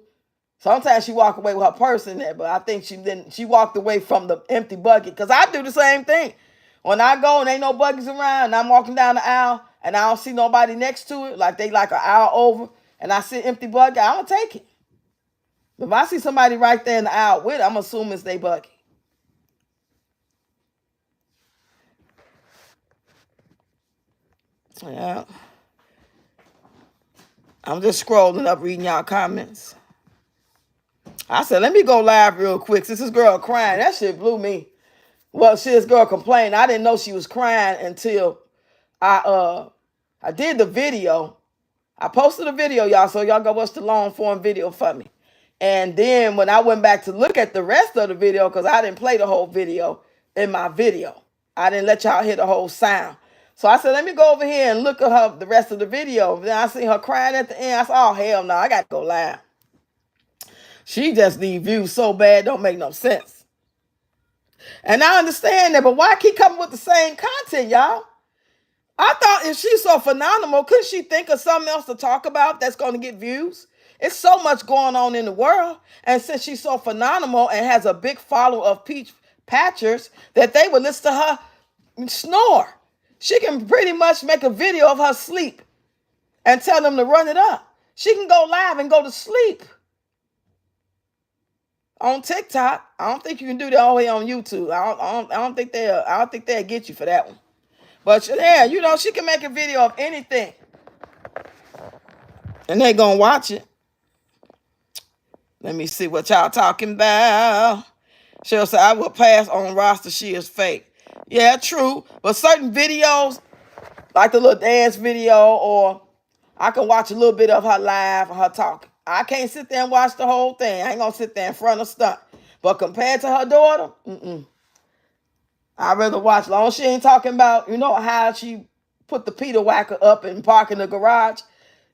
Sometimes she walk away with her purse in there, but I think she walked away from the empty buggy because I do the same thing. When I go and ain't no buggies around and I'm walking down the aisle and I don't see nobody next to it, like they like an aisle over, and I see an empty buggy, I'm going to take it. If I see somebody right there in the aisle with it, I'm assuming it's they buggy. Yeah. I'm just scrolling up, reading y'all comments. I said, let me go live real quick. Since this girl crying, that shit blew me. Well, see, this girl complained. I didn't know she was crying until I did the video. I posted a video, y'all, so y'all go watch the long form video for me. And then when I went back to look at the rest of the video, because I didn't play the whole video in my video. I didn't let y'all hear the whole sound. So I said, let me go over here and look at her the rest of the video. Then I see her crying at the end. I said, oh, hell no, I got to go live. She just need views so bad, don't make no sense. And I understand that, but why keep coming with the same content, y'all? I thought if she's so phenomenal, couldn't she think of something else to talk about that's going to get views? It's so much going on in the world. And since she's so phenomenal and has a big follower of peach patchers, that they would listen to her snore. She can pretty much make a video of her sleep and tell them to run it up. She can go live and go to sleep on TikTok. I don't think you can do that all the way on YouTube. I don't think they'll get you for that one. But yeah, you know, she can make a video of anything, and they gonna watch it. Let me see what y'all talking about. She'll say, I will pass on Rasta. She is fake. Yeah, true. But certain videos, like the little dance video, or I can watch a little bit of her live or her talking. I can't sit there and watch the whole thing. I ain't gonna sit there in front of stunt. But compared to her daughter, I'd rather watch. Long as she ain't talking about, you know, how she put the Peter Whacker up and park in the garage,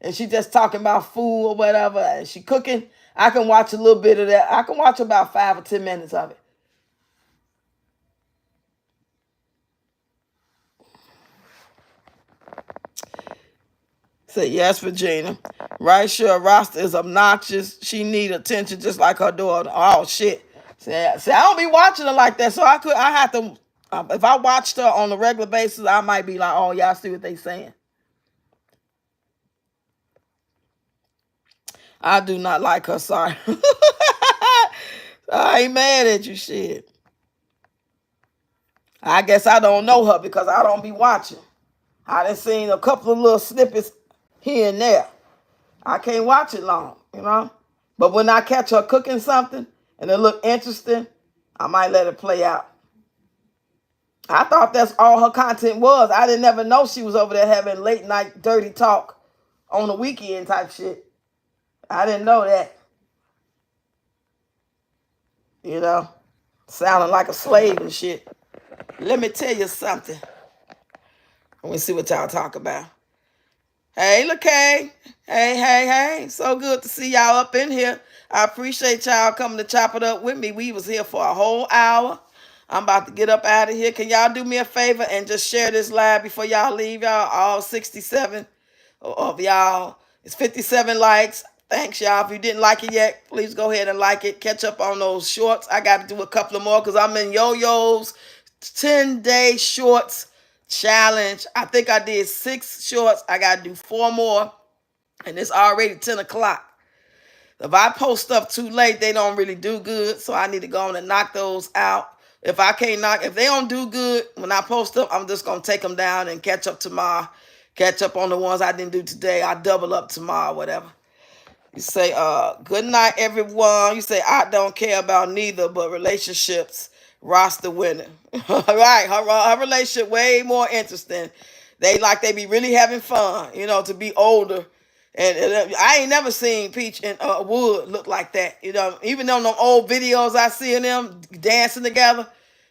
and she just talking about food or whatever, and she cooking. I can watch a little bit of that. I can watch about 5 or 10 minutes of it. Say yes, Virginia. Right, sure. Rasta is obnoxious. She need attention just like her daughter. Oh shit. See, I don't be watching her like that. So I have to. If I watched her on a regular basis, I might be like, oh, y'all see what they saying. I do not like her. Sorry. I ain't mad at you, shit. I guess I don't know her because I don't be watching. I done seen a couple of little snippets here and there. I can't watch it long, you know. But when I catch her cooking something and it look interesting, I might let it play out. I thought that's all her content was. I didn't ever know she was over there having late night dirty talk on the weekend type shit. I didn't know that. You know, sounding like a slave and shit. Let me tell you something. Let me see what y'all talk about. Hey, look, hey. Hey. So good to see y'all up in here. I appreciate y'all coming to chop it up with me. We was here for a whole hour. I'm about to get up out of here. Can y'all do me a favor and just share this live before y'all leave, y'all? All 67 of y'all. It's 57 likes. Thanks, y'all. If you didn't like it yet, please go ahead and like it. Catch up on those shorts. I got to do a couple of more because I'm in Yo-Yo's 10-day shorts challenge. I think I did 6 shorts. I got to do 4 more. And it's already 10 o'clock. If I post stuff too late, they don't really do good. So I need to go on and knock those out. If they don't do good when I post them, I'm just going to take them down and catch up tomorrow. Catch up on the ones I didn't do today. I double up tomorrow, whatever. You say, good night, everyone. You say, I don't care about neither, but relationships, roster winner. Right, her relationship way more interesting. They be really having fun, you know, to be older. And I ain't never seen Peach and Wood look like that. You know, even on them old videos I see of them dancing together,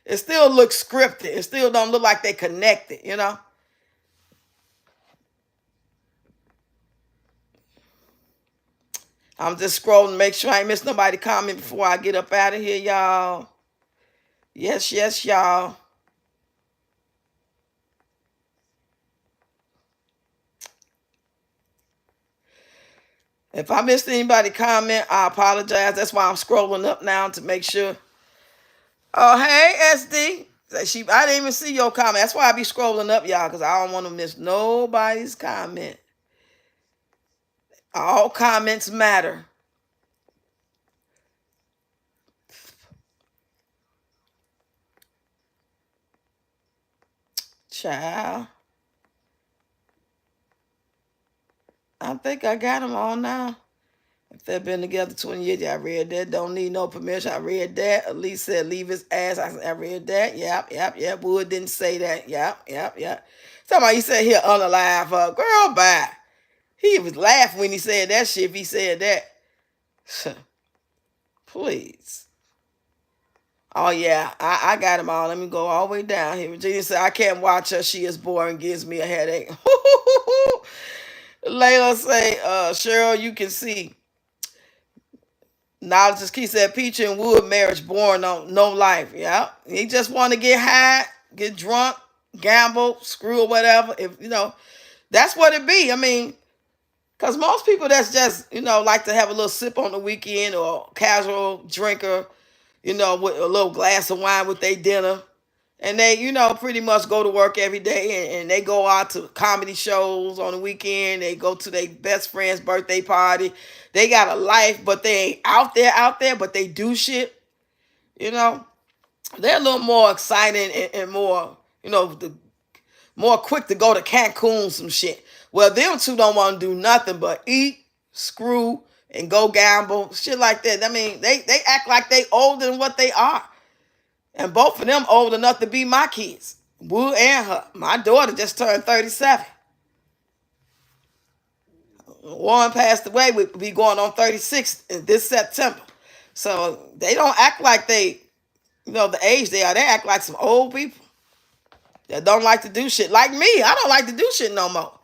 it still looks scripted. It still don't look like they connected, you know. I'm just scrolling to make sure I ain't miss nobody comment before I get up out of here, y'all. Yes, y'all. If I missed anybody comment, I apologize. That's why I'm scrolling up now to make sure. Oh, hey, SD. I didn't even see your comment. That's why I be scrolling up, y'all, because I don't want to miss nobody's comment. All comments matter. Child. I think I got them all now. If they've been together 20 years, I read that. Don't need no permission. I read that. Elise said, leave his ass. I read that. Yep. Wood didn't say that. Yep. Somebody said here unalive. Girl, bye. He was laughing when he said that shit if he said that. Please. Oh, yeah. I got them all. Let me go all the way down here. Virginia said, I can't watch her. She is boring. Gives me a headache. Layla say, Cheryl, you can see. Knowledge is key said Peach and Wood marriage born on no life. Yeah. He just want to get high, get drunk, gamble, screw or whatever. If you know, that's what it be. I mean, because most people that's just, you know, like to have a little sip on the weekend or casual drinker, you know, with a little glass of wine with their dinner. And they, pretty much go to work every day, and they go out to comedy shows on the weekend. They go to their best friend's birthday party. They got a life, but they ain't out there, but they do shit. You know, they're a little more exciting and more, more quick to go to Cancun, some shit. Well, them two don't want to do nothing but eat, screw, and go gamble, shit like that. I mean, they act like they older than what they are. And both of them old enough to be my kids. Woo and her. My daughter just turned 37. One passed away. We'll be going on 36 in this September. So they don't act like they, the age they are. They act like some old people that don't like to do shit. Like me, I don't like to do shit no more.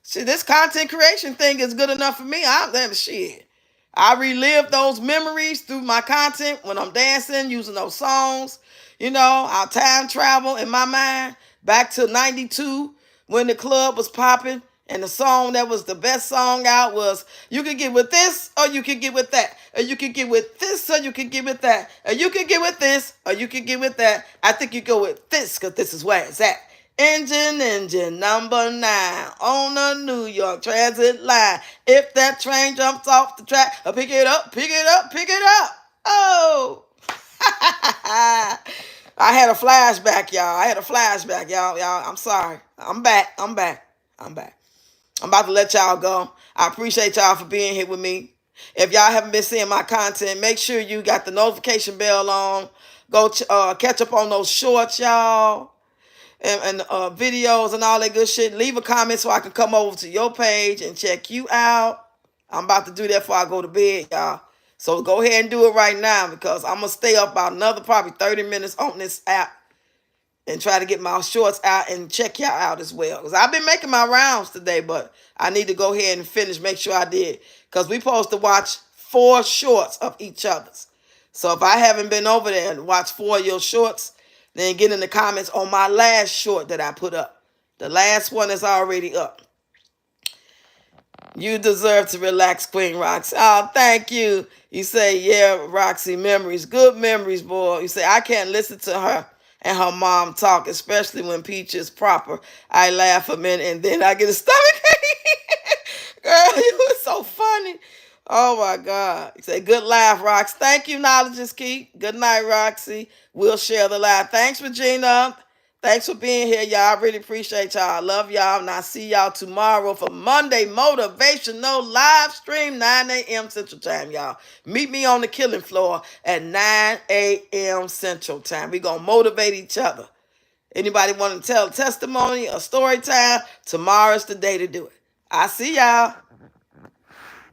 See, this content creation thing is good enough for me. I'm damn shit. I relive those memories through my content when I'm dancing, using those songs. I'll time travel in my mind back to 92 when the club was popping. And the song that was the best song out was "You Can Get With This or You Can Get With That." Or you can get with this or you can get with that. Or you can get with this or you can get with that. I think you go with this because this is where it's at. Engine number 9 on the New York Transit line. If that train jumps off the track, pick it up, pick it up, pick it up. Oh. I had a flashback, y'all. Y'all. I'm sorry. I'm back. I'm about to let y'all go. I appreciate y'all for being here with me. If y'all haven't been seeing my content, make sure you got the notification bell on. Go catch up on those shorts, y'all, and videos and all that good shit. Leave a comment so I can come over to your page and check you out. I'm about to do that before I go to bed, y'all. So go ahead and do it right now because I'm going to stay up about another probably 30 minutes on this app and try to get my shorts out and check y'all out as well. Because I've been making my rounds today, but I need to go ahead and finish, make sure I did. Because we supposed to watch 4 shorts of each other's. So if I haven't been over there and watched 4 of your shorts, then get in the comments on my last short that I put up. The last one is already up. You deserve to relax, Queen Roxy. Oh, thank you. You say, yeah, Roxy, memories. Good memories, boy. You say, I can't listen to her and her mom talk, especially when Peach is proper. I laugh a minute and then I get a stomach ache. Girl, you were so funny. Oh, my God. You say, good laugh, Roxy. Thank you, Knowledge is Key. Good night, Roxy. We'll share the laugh. Thanks, Regina. Thanks for being here, y'all. I really appreciate y'all. I love y'all. And I'll see y'all tomorrow for Monday Motivational Live Stream, 9 a.m. Central Time, y'all. Meet me on the killing floor at 9 a.m. Central Time. We're going to motivate each other. Anybody want to tell a testimony or story time? Tomorrow's the day to do it. I see y'all.